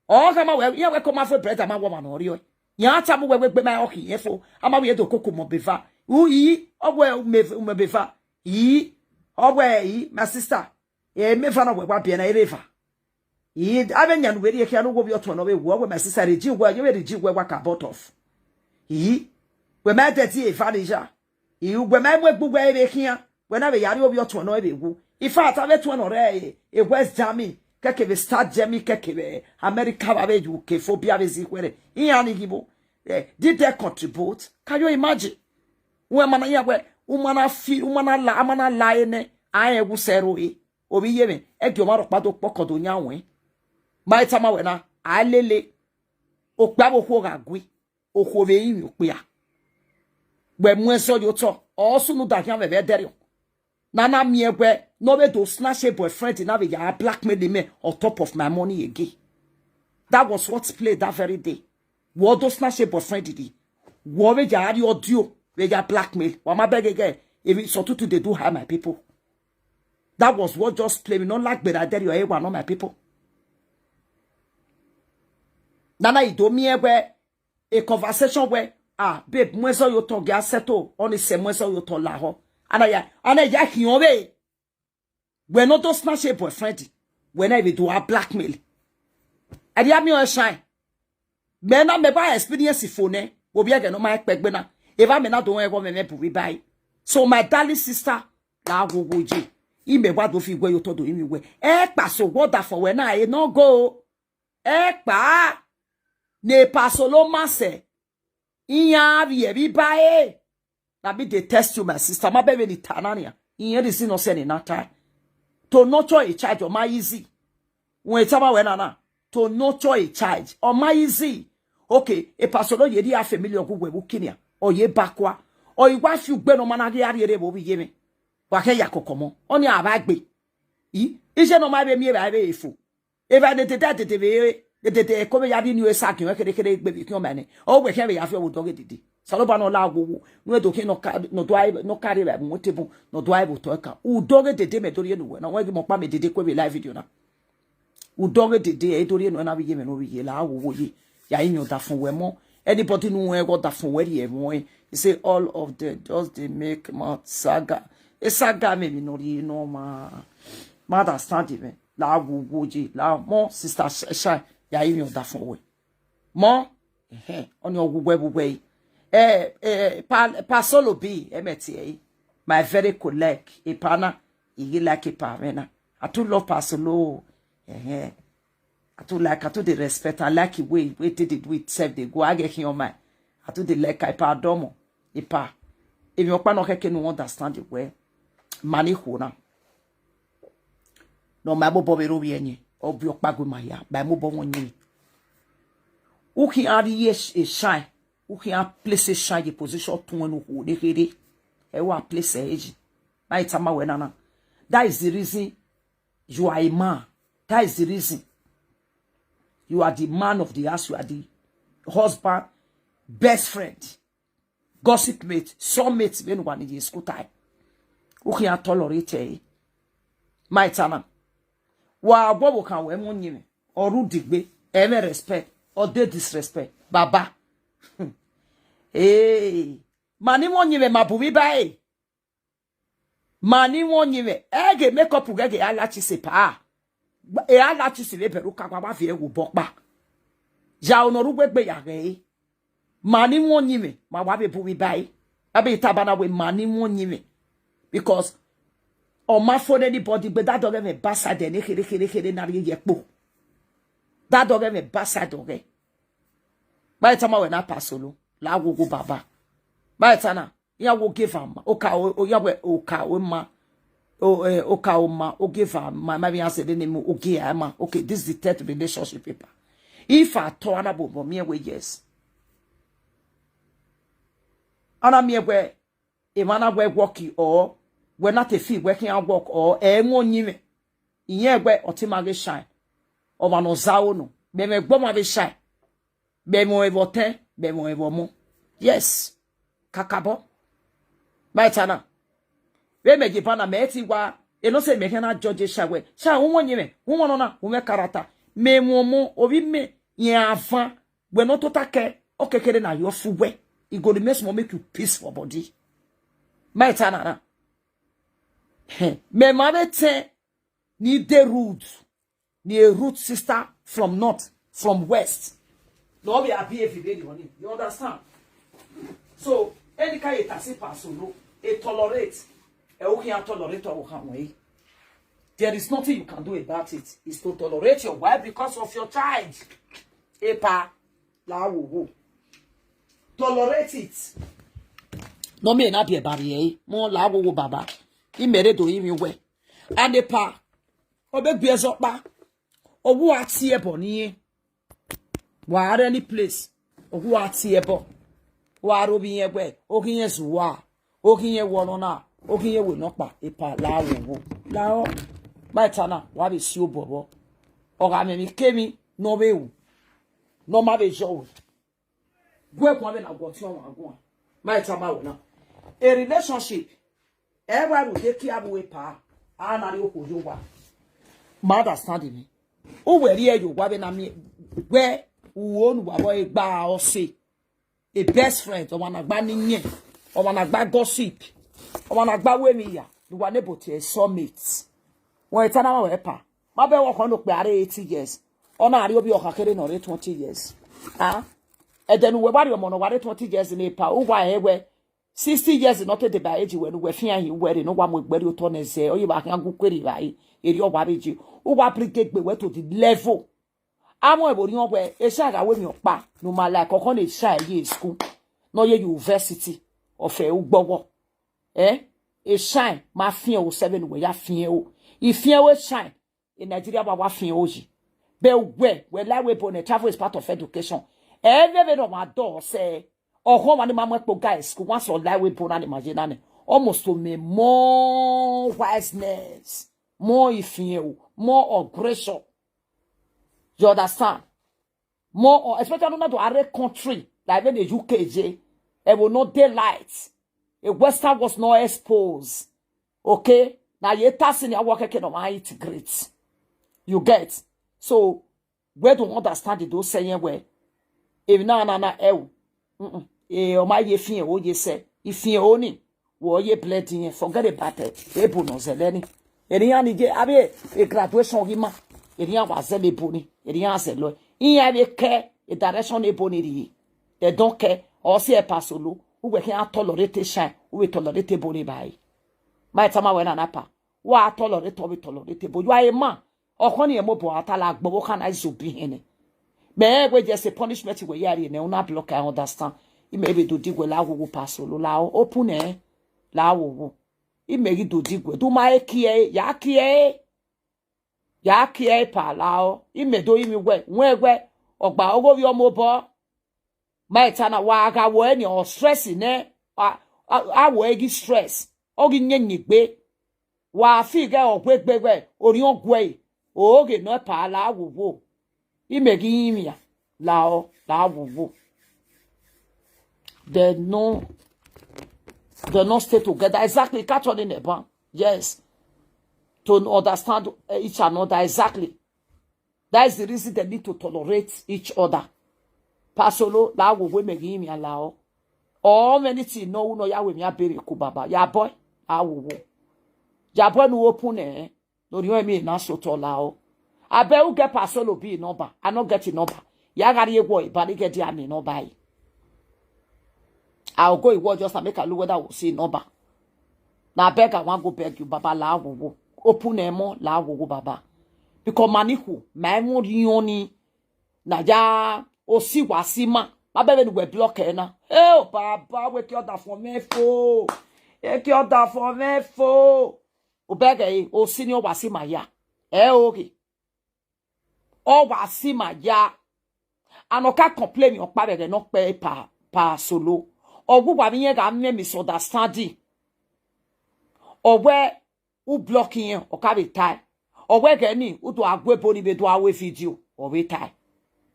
Oh kama we iya we come for bread ama woman ori o. Ya ta mo we gbe my oki efo. Ama we do koko mo befa. Uyi ogwe me befa. Yi ogwe yi my sister. Me fa na we kwa na erefa. Yi abenya no we ri ekia no go bi oto no we wo my sister reji wo ye we reji wo kwa kabot off. Yi we ma teti e fa deja. Yi we ma mo gbugba ere kia. We na we yari obi oto no e be wu. Ifa atabetu no re e West Germany keke be start Germany keke be America ba be UK phobia be zikwere iyan gibo did they contribute? Can you imagine when man ya we umana fi umana la ene aye wu sero e obi yeme e gyo maro pado pokodo nyanwe mai tama we na alele okpabo ko gagwi okobe yin okpia we mu eso yo to osu nu da kan be dere Nana miegwe no be to snatch a boyfriend in ya blackmail me on top of my money again. That was what played that very day. What do snatch a boyfriend did? What we ya the audio we ya blackmail. What my beg again? If it's so to they do have my people. That was what just played me. Not like but I tell you one on my people. Nana you do miegwe a conversation where babe mweso yo to ga settle on the same mweso yo to la ho. Ana ya hiyobe. We not to snatch a boyfriend. When I do a blackmail. Adi ami o shine. Me na me ba experience phone. Obi again no my expect be na. If I me na do go me pu buy. So my darling sister, la go je. I me wa do fi gwe yo to do imi we. Pa so what that for when I no go. Pa ne pasolo mase. Iya bi buy. Na be they test you, my sister. My baby ni tanania. In here no send in that to nurture a child or my easy. When it's about when to nurture a child or my easy. Okay, a pastor ye di a familiar go we bukinia or ye bakwa or you wife you gbe no manage ari will be yeme. Wake yakokomo on your bagbe. Is no my baby be fu. If I did that the come yadi new sack you baby no money. Oh, we can be after we dog it. Saloba no la wo no do no do no carry ba motebo no do aibo to ka u doge dede me dori no na wa gi mo pa me dede ko be live video na u doge dede e dori no na bi me no bi la wo yi ya yin da fun we mo anybody no we go da fun we e mo you say all of them just they make my saga e saga me no ri no ma understand me la wo ji la mo sister shy ya yin da fun we mo on your we Pasolo B, MTA, my very colleague, Epana, iye-eki pamena. I too love Pasolo. I too the respect. I like the way we did it with self. They go again on my. I too the like Epa domo. Epa. If you no understand it well, money hona. No my bobo be robi enye. Obi okpa my ya. By mo bo wonye. Uki ari yes a shine. Ou qui a placé chaque position tout en ou de rede e wa place eji na itama we nana. That is the reason you are a man. That is the reason you are the man of the house. You are the husband, best friend, gossip mate, soulmate when one in the school time. Ou qui a tolerate my itama wa bobo kan we mo nyime oru digbe e me respect or they disrespect. Baba. Hey. Mani wonyiwe mabubi bae. Mani wonyiwe. Ege make up ugege alachi sepa. E alachi sile peruka kwa vie ubokba. Ja onorugbe yage. Mani wonyiwe mawabe bubi bae. Abe itabana we mani wonyiwe. Because on my phone anybody, but that dog me basa de ne kere na ye po. That dog me basa dog. By the time I na pasolo, la wo go baba. By the time ya wo give am, oka o ya we oka o ma, oka o ma, o give am. My answer the name okay ama. Okay, this is the third relationship paper. If I turn about me we yes. Ana me we e mana we worky or we're not a fee working at work or nyiwe. Inye we otimage shine. Or an ozao no. Be me boma be shine. Be mo evote, be mo evomo. Yes. Kakabo. Maitana. We me jipana me eti wa. E no se me kena judge shawe. Sha nyiwe. Nona. Ume karata. Me mo obi me. Ye avan. We no to take. Okay kere na yo fuwe. It go to make you peace for body. Maitana na. Me mabete ni de root. Ni a root sister from north, from west. No be happy every day on it. You understand? So, any kind of tasi pasolo, it tolerate. There is nothing you can do about it. It's to tolerate your wife because of your child. Epa, la wo. Tolerate it. No me na be a barrier. Mo la wo baba. Imere do imi we. And pa. Obe biezokpa. Owu ati ebo ni. Wa any place. Owu ati ebo. Wa robi yen we. Okinye zuwa. Okinye wolona. Okinye we nokpa. Epa la wo. La o. Maitana. Wa be si obobo. Oga me mi kemi. No be u. No ma be jow. Gwe kwa be na gwotion wa gwa. Maitama wo na. A relationship. Everyone will take care of a pa. I know you are. Mother standing me. Oh, where you were na me where won boy ba or say a best friend or one agba or one agba gossip or one agba we me ya. You are able to a summit. When it's an hour epa. My be work on look 80 years. Or na you be or 20 years. Ah, and then we body on 20 years in a pa. Oh, why 60 years not the by age when we fear you wearing no one will you turn and say, oh, you back and go query by your barrage. Oh, applicate we went to the level. I'm able to where a shag away your pa, no my like or on a shy ye school, no ye university of a ubogo. Eh? A shine, my fear 7 way, I fear. If fear will shine in Nigeria, what fear oji. Bell where lie weapon a travel is part of education. Every of my door say, or home and mamma guys who once or lie with Ponan imaginane. Almost to me more wiseness, more fear, more aggression. You understand? More, especially not to other country, like in the UKJ, it will not daylight. A Western was not exposed. Okay? Now you're tasking your work again on it great. You get? So, where do you understand it? Those saying where? If na o ma ye fin o ye se ifin oni wo ye bleeding forget about it e bo no zeleni eriyan ni je abi e graduation ri ma eriyan wa ze le bo ni eriyan se lo iyan be ke e direction e bo ni ri they don't care or see e pasolo we we can tolerate shine we tolerate bo ni bai my tama we na napa wa tolerate we tolerate bo you are a man okoni e mo bo atala gbo kan I so be hene me we just a punishment we yari ne una block I understand. I maybe do dig la wo pass la open la wo. I maybe do dig do my kie ya kie pa la I me do imi we ogba ogo bi omo bo my tana wa ga wo any or stress ne a wo egi stress ogi nyanyigbe wa fi ga ogbe ori ogwe oge no pa la wo I me gi imi ya la wo. They don't stay together. Exactly. Catch on in the bank. Yes. To understand each another. Exactly. That is the reason they need to tolerate each other. pasolo la wo we megi mi alao o many ti no no ya we mi abere ku baba ya boy awo ya boy no open no ri mi na so to lao abe u get pasolo bi number I no get number ya gari egwo ibali get dia mi no buy I'll go iwo just to make a look whether we'll see number na beg I want go beg you baba la wo open mo la wo baba because manihu my mo rioni na ja o si wasima ma be we block na baba we ki order for me fo e ki order for me fo o beg o senior wasima ya okay o wasima ya anoka complain o pa be no pe pa solo o gugwa mi yen ga me misunderstanding o we u blocking o ka be tie o we ge ni u do agwebo ni be do awe video o we tie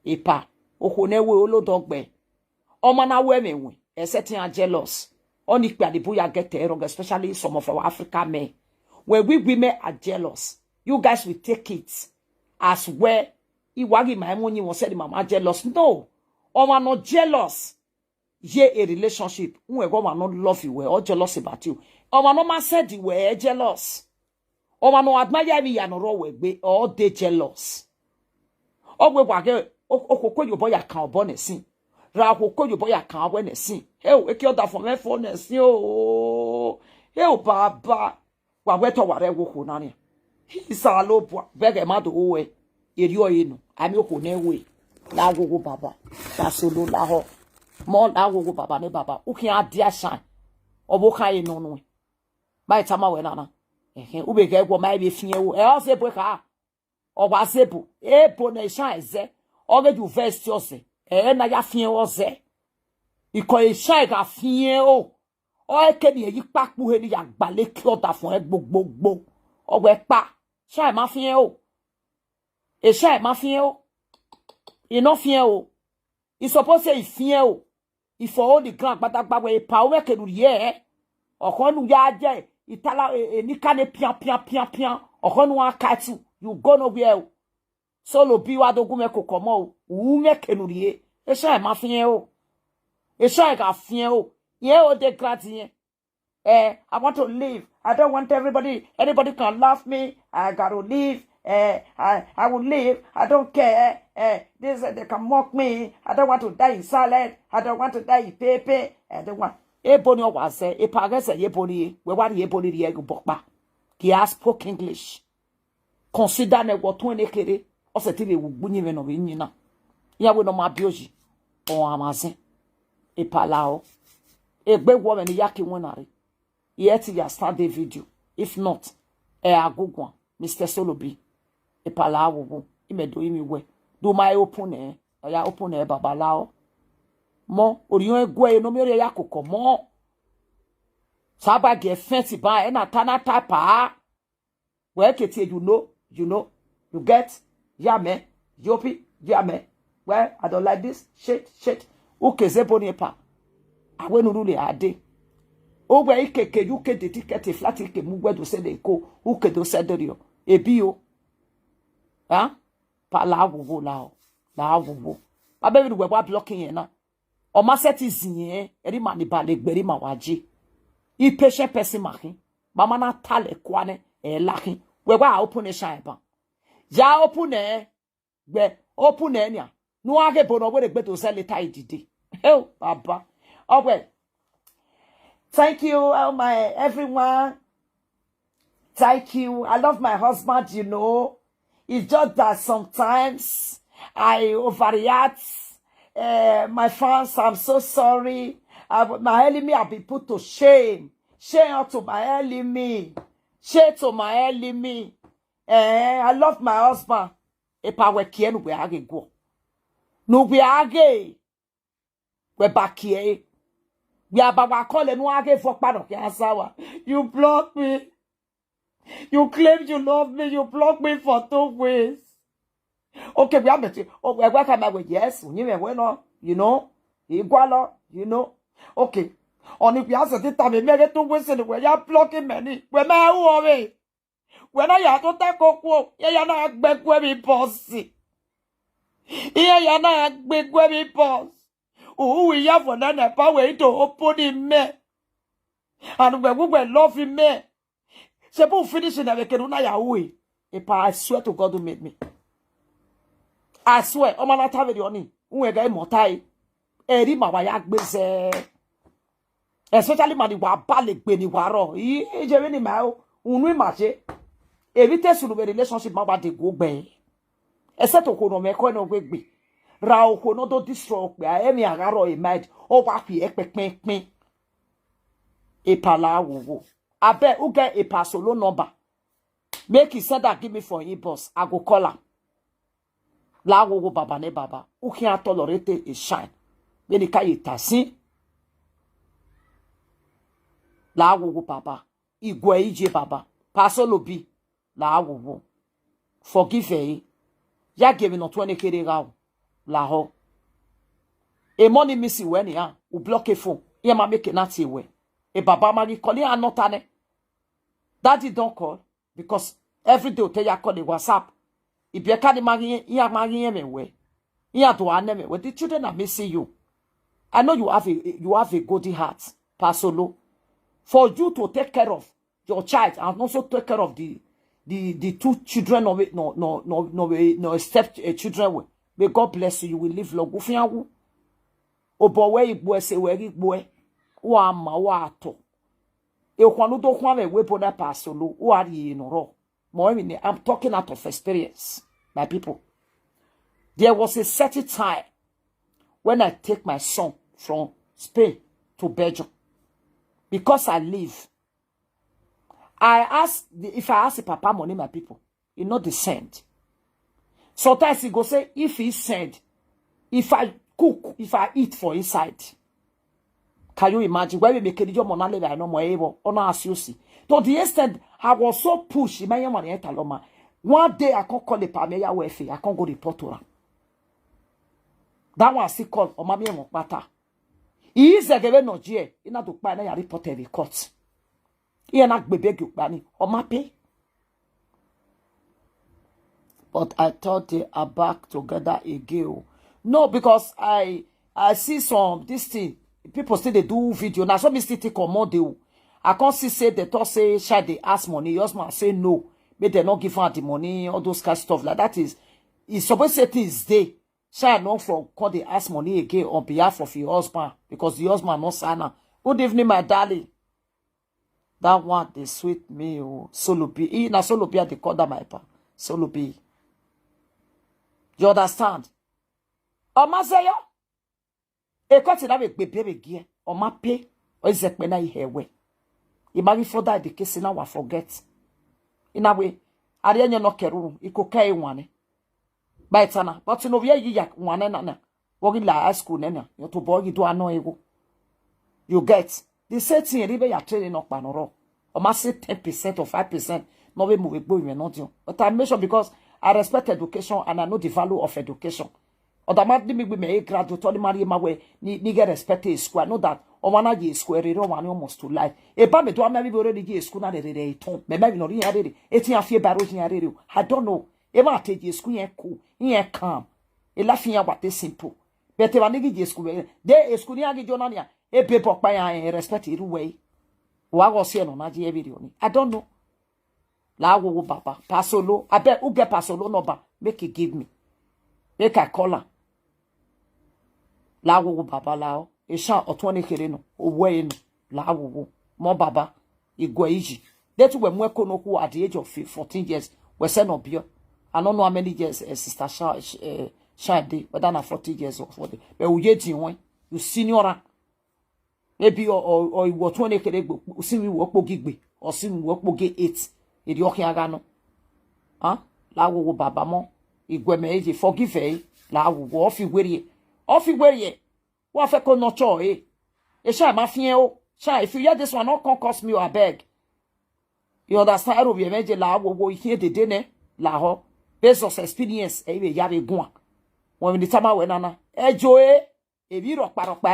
Epa okonewe olodogbe oma na we menwe certain are jealous oni pe adibuya get wrong especially some of our African men when we women are jealous you guys will take it as where iwagi my money won said mama jealous no oma not jealous ye a relationship we go man not love you we or jealous about you oma no man said you were jealous oma no admire me ya no ro we gbe or they jealous ogwe wage okoko yo boya kan obo na sin ra okoko yo boya kan obo na sin e ki order for me for na sin o baba wa weto ware wo ko na ni isa lo bo bege ma do we eri oyi nu ami oko na we la gogo baba ta solo la ho mo la gogo baba ne baba ukin adia shine obo kan inu nu ba itama we na ube ge gwo ma be fie wo o se bo ka o wa se bo e bo na shine ze oge du vest yose na ya fien oze iko e shine ga fien o ke ni eyi papu he ni ya gbale ki oda fun gbogbo ogwe pa shine ma fien o e shine ma fien o e no fien o e suppose say fien o e for all the grand patagba we pa o ke nu ye okonu ya je itala ni kane pian okonu akatu you go nowhere solo bi wa dogun me kokomo u me kenurie e sha ma fien o e sha ga fien o ye o de gratien I want to leave. I don't want anybody can laugh me. I got to leave. I will leave. I don't care. They can mock me. I don't want to die in salad. I don't want to die in pepe. I don't want boni o wa se e pa se ye boni we wa ye boni ye go bokpa ki spoke English consider ne wo tun ne kere o se ti le gbunyi me no be nyina ya we no ma bioji on amazin e palao e gbe wo me ni yaki wonare yet ya start the video if not agugwan Mr. Solobi e palao wo imedo imi we do my open ya open babalao mo orion egwe no mere ya kokko mo saba ge fenti ba na tana tapa we kete you get yame yopi yame well I don't like this shit ukeze boni pa awe no rule ade ogwe ikeke yuke de ticket flat ike mugwedo se de ko ukedo se de rio ebio pa la wo la wo abebi we wa blocking yen na o ma citizen yen eri ma ni bale gberi ma waje I patient person makin mama na tale kwane lakin we wa open shine ban ya open nia no age bono we gbe to sell it idide baba well thank you my everyone thank you I love my husband it's just that sometimes I overreact my fans I'm so sorry my enemy have been put to shame unto my enemy shame to my enemy I love my husband epa we kie no we age go no we age we back here we ababa call no age for pano ke asawa you block me you claim you love me you block me for 2 ways okay we have to we welcome my yes we no igualo okay on if you ask the time me 2 ways we ya blocking many we ma worry when I ya to take okwo ya na gbegwe mi bossy Iye yana gbegwe mi boss. We have for na power to open him me. And we love him me. Se pour finishing avec una ya we. I swear to God who made me. I swear, o mana ta video ni. Unwe ga motai. Eri ma wa ya gbese. Especially mani wa bale gbe ni waro. Yi je ni ma o. Unu ma je. Evite sunu relationship ma ba de go gbe. Except okono me ko no gbegbe. Ra okono do destroy pe emi agaro e mind. O wa fi epepin. Epa la wo. Abe u get Epa solo number. Make he send that give me for inbox. I go call her. La wo baba ne baba. U can't tolerate a shine. When he can itasi. La wo baba. Igwe ije baba. Pasolo bi. La wo. Forgive her. Ya give no 20 kere rao. La ho. E money missing when ya. U block a phone. Ya ma make not see we. E baba mari call ya anotane. Daddy don't call. Because every day tell you call the WhatsApp. If you can't marry, you are marrying me way. You are to aneme. When the children are missing you, I know you have a good heart, Pasolo, for you to take care of your child and also take care of the two children of it. No step children. May God bless you. You will live long. Ufiangu. Obowe igbo se weri igbo. Wa ma wa ato. E kwanu do kwa me wepo na Pasolo. Who are you no? I'm talking out of experience, my people. There was a certain time when I take my son from Spain to Belgium. Because I live. If I ask the papa money, my people, he not the send. Sometimes he go say, if he send, if I cook, if I eat for inside. Can you imagine? Why we make it your money I no more able or not as you see. To the extent I was so pushed, one day I can't call the Pameya welfare, I can't go report to her. That one still called or mammy and matter. He is a given no G, in a to buy a report every court. He not be beg you, Banny, or my pay. But I thought they are back together again. No, because I see some this thing. People say they do video. Now some still take on more deal. I can't see say they talk say child they ask money. Your husband say no. But they not give her the money, all those kind of stuff like that is it's supposed to say things day. Child not from call they ask money again on behalf of your husband because the husband not sign her. Good evening, my darling. That one they sweet me oh solo be. Na solo be they call that my pa. Solo be. You understand? Omazeyo. E kote na make bebe gie o ma pe o izekpe na ihewe. Imagine for that the case na wa forget. In a way, arienye no keru ikoka e wane. Baitana, but no via yi yak wane na. Wogi la high school nena, yo to boy do ano ego. You get the setting ribe ya training up panoro. O ma say 10% or 5% no we move go you not you. But I mention because I respect education and I know the value of education. Automatically me graduate only marry my way ni get respect is school. I know that o wana ye school re one almost to life. E ba me to am be already ye school na re ton. Me maybe no ri re. Eti afie baro yin re. I don't know. E ma take ye school yen cool. Yen calm. E la fin ya what simple. But e ba nigi ye school. De school ni agi jona nia. E be pok pa yan respect iru way. Wa go se no na je video ni. I don't know. La wo baba. Pasolo. I bet who get Pasolo number. Make it give me. Make I call her. La wo baba lao. E sha otwani kere no. Owe no. La wo. Mo baba. Igwe iji. That we mweko no ku at the age of 14 years. We send no bio. I don't know how many years sister Shade. But then 40 years or 40. But we ye one. You senior. Maybe or you were 20 kere go. See me work gigbe. Or see me work ge 8. Idi oki aga no. Huh? La wo baba mo. Igwe me eji forgive eh. La wo ofi werie. Ofi werie. Wa fe ko no cho eh. E sha ma fien o. Sha if you hear this one not con cost me I beg. You understand? I will be meje la wo here the day ne. La ho. Based on experience e be yare gun. When the time we nana. Ejo e. E bi ro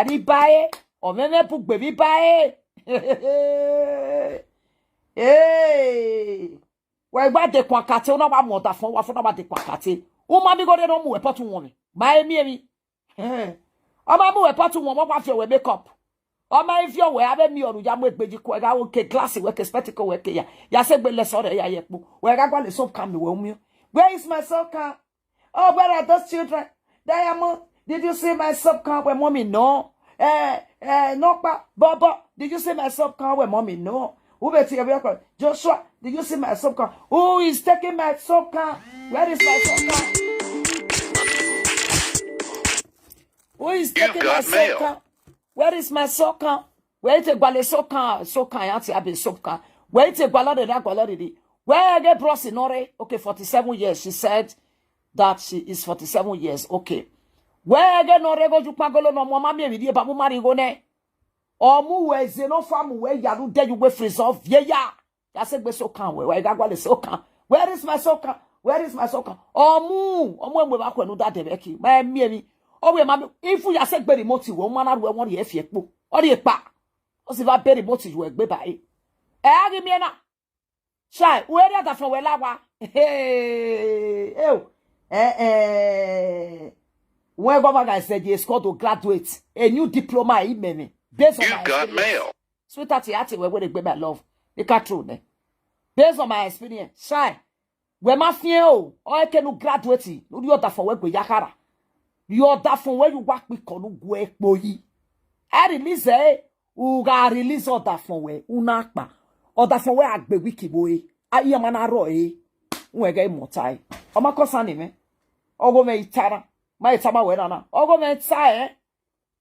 ri bae. O meme pu gbe bi bae. Hey. We gba de kwa kate o na wa mo da fon wa fo na wa de kwa kate. O ma mi go de no mu e potu won mi. My me. Oma mu we patu mo mo afio we makeup. Oma ifio we ave mi oru ya mo egbeji ko ga wo ke glass we ke spectacle we ke ya. Ya se gbe le sore ya yepo. We ga gwa le soap cam we omu. Where is my soap cam? Oh, where are those children? Diamond, did you see my soap cam where mommy no? No, Bobo, did you see my soap cam where mommy no? Joshua, did you see my soap cam? Who is taking my soap cam? Where is my soap cam? Who is taking my soap cam? Where is my soap cam? Where is the soap cam? Soap cam, I have been soap cam. Where is the balade? Where I get bros in Ore? Okay, 47 years. She said that she is 47 years. Okay. Where I get no rego jupagolo no mama me video ba mu mari go ne. Omu we ze no fam we yaru de you we freeze off. Yeah. Ya se gbe so kan we ga gwa le so kan. Where is my so kan? Where is my so kan? Omu we ba kwenu da de beki. Ma mi emi. O we ma ifu ya se gbe remote we mana ru we won ye fie po. O de pa. O si va be remote you we gbe ba e. Agi mi na. Shai, where are that from Welawa? Hey, when government said he is called to graduate, a new diploma in me. Based on my got mail. Sweetheart, where would it be my love? It can't true, ne? Based on my experience, Shai, where my fear, or I can graduate, no, you're that for work with Yakara. You're that from where you work with Konu Gwe Boy. I release, Uga release all that from where Unakba. Oda for where agbe wiki boy. Aye mana ro Nwege motai. Oma kosani me. Ogo me itara. Ma itama we nana. Ogo me tsae.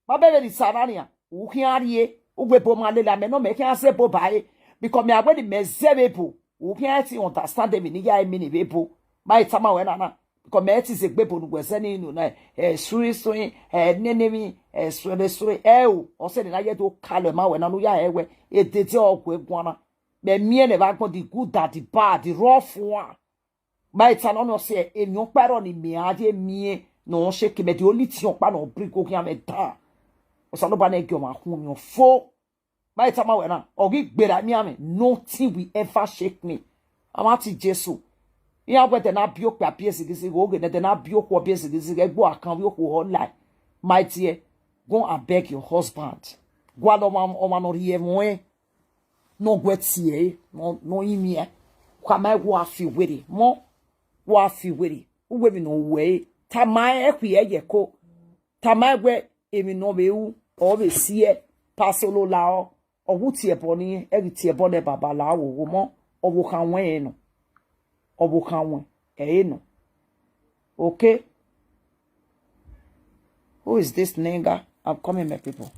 Ma bebe di sarania. Uhiarie. Ugwe bo malela me no me kan se bo bae. Because me agbe di mezebebo. Uhiati understand me ni ya emi ni bebo. Ma itama we nana. Because me eti se gbebo nu gwese nu na suri suri nenemi suri o se ni na ye do kalo ma we nanu ya ewe. Edete ogwe gwana. Me mie ne va the good that the bad the rough one. Ma itano no se enyon paro ni me ade mie no shake me the only thing pa no break o kian me da. O sa no ba na egyo ma hu mi fo. Ma itama we na ogi gbera mi ame nothing will ever shake me. Amati Jesu. Ya gwete na bio kwa piesi gisi go ge na bio kwa piesi gisi ge gbo akan wi ko online. My dear, go and beg your husband. Go alo ma no rie mo no gwetie no imie kwa mai wo afi were mo wo afi were uwe bi no we tamai ekwe yeko tamai gwe emi no be wu o be sie pasolo lao owutie boni egitie bone baba lawo wo mo owo kan wen no owo kan wen no okay. Who is this nigga? I'm coming, my people.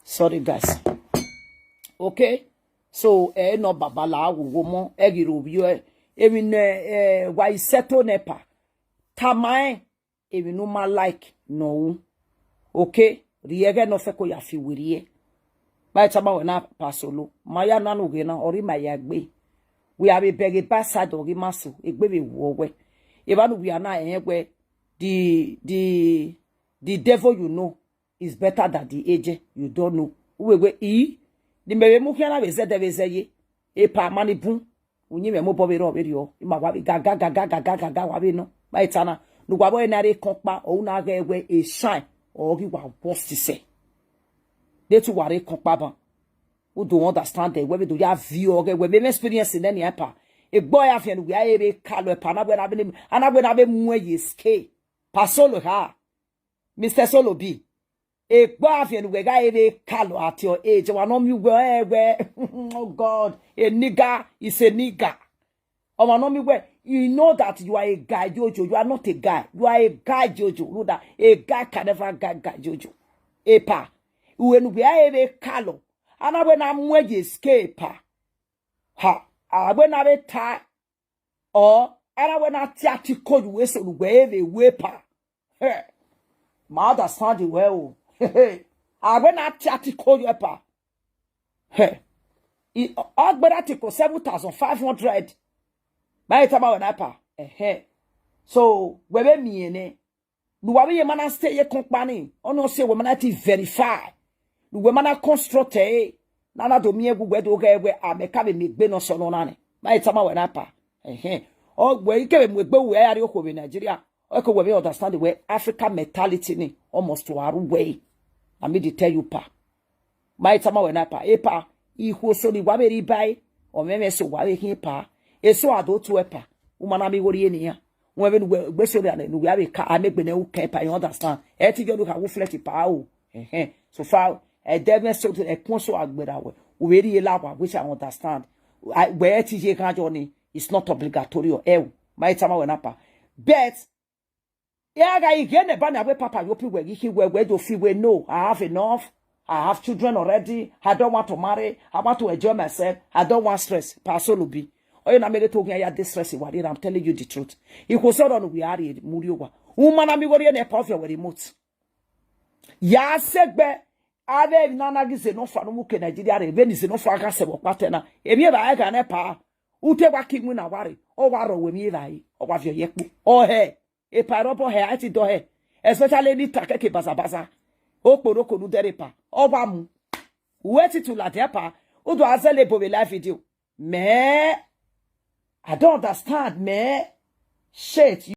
Sorry, guys. Okay. So, no babala woman, egirubio, why settle nepa. Tamai, no ma like, no. Okay. Riege no feko ya fi wirie. By tama wena pasolo. Maya nanu gena, ori maya gbe. We have a beg a bastard or maso, a baby wowe. Even we are not anywhere. The devil you know is better than the age you don't know. We the mebe mukiana we said there say epa mani bun unyi me mo bobe ro be rio ima wa gaga wa be no ba itana no gwa boy na re konpa o na ga ewe e shine or gi wa post say they to ware konpa ban who don't understand the we do ya view or we be experience in any epa e boy afia no we ere kalo epa na we na be mu ye ske pasolo ha Mr. Solo B. A bafian we guy calo at your age. One on you where oh God, a nigger is a nigger. Oh one on me where you know that you are a guy, Jojo. You are not a guy. You are a guy, Jojo. Know that a guy can never guy Jojo. Epa. When we are a calo. And I when I'm where you escape. Ha. I when I retire. Or and I when I tell you call you whistle where they wepa. Hey. My understand it well. I when I call you up. Hey, it article 7,500. By the time I went up, So webe miene. Luwabe ye mana stay ye company. Ono se we mana ti verify. Luwe mana construct nana do mie gugwe do ga ewe ameka be megbe no so no nane. Ma itama we na pa. O we ike be megbe we ari okwo Nigeria. O ko we understand the way African mentality ni almost to aru way. I me tell you pa. Ma itama we na pa. Epa ihu so ni wabe ri bai. O meme so wabe hin pa. Eso ado to epa. Umana mi wori eni ya. When we so that we have a make be pa, you understand? Eti jo look at wo flex pa o. So far devil so to a conso agbera we really lawa which I understand. Where TJ kan journey is not obligatory or my time when apa. But yeah, guy again the banner where papa you where do feel we know I have enough. I have children already. I don't want to marry. I want to enjoy myself. I don't want stress. Pasolubi. Oh, you na me talking ya distress. I'm telling you the truth. You go so on we are Muriowa. Woman, I'm going to pause your remote. Ya segbe. Ave nana gize no fa no muke Nigeria re veni ze no fa ka sebo patena. Emi ba ga na pa. Ute wa kimu na ware. O waro we mi rai. O wa fio yekpo. O he. E paropo he ati do he. Especially ni takeke baza. O poroko nu derepa. O ba mu. Wait to la depa. O do azele bo live video. Me I don't understand, man. Shit.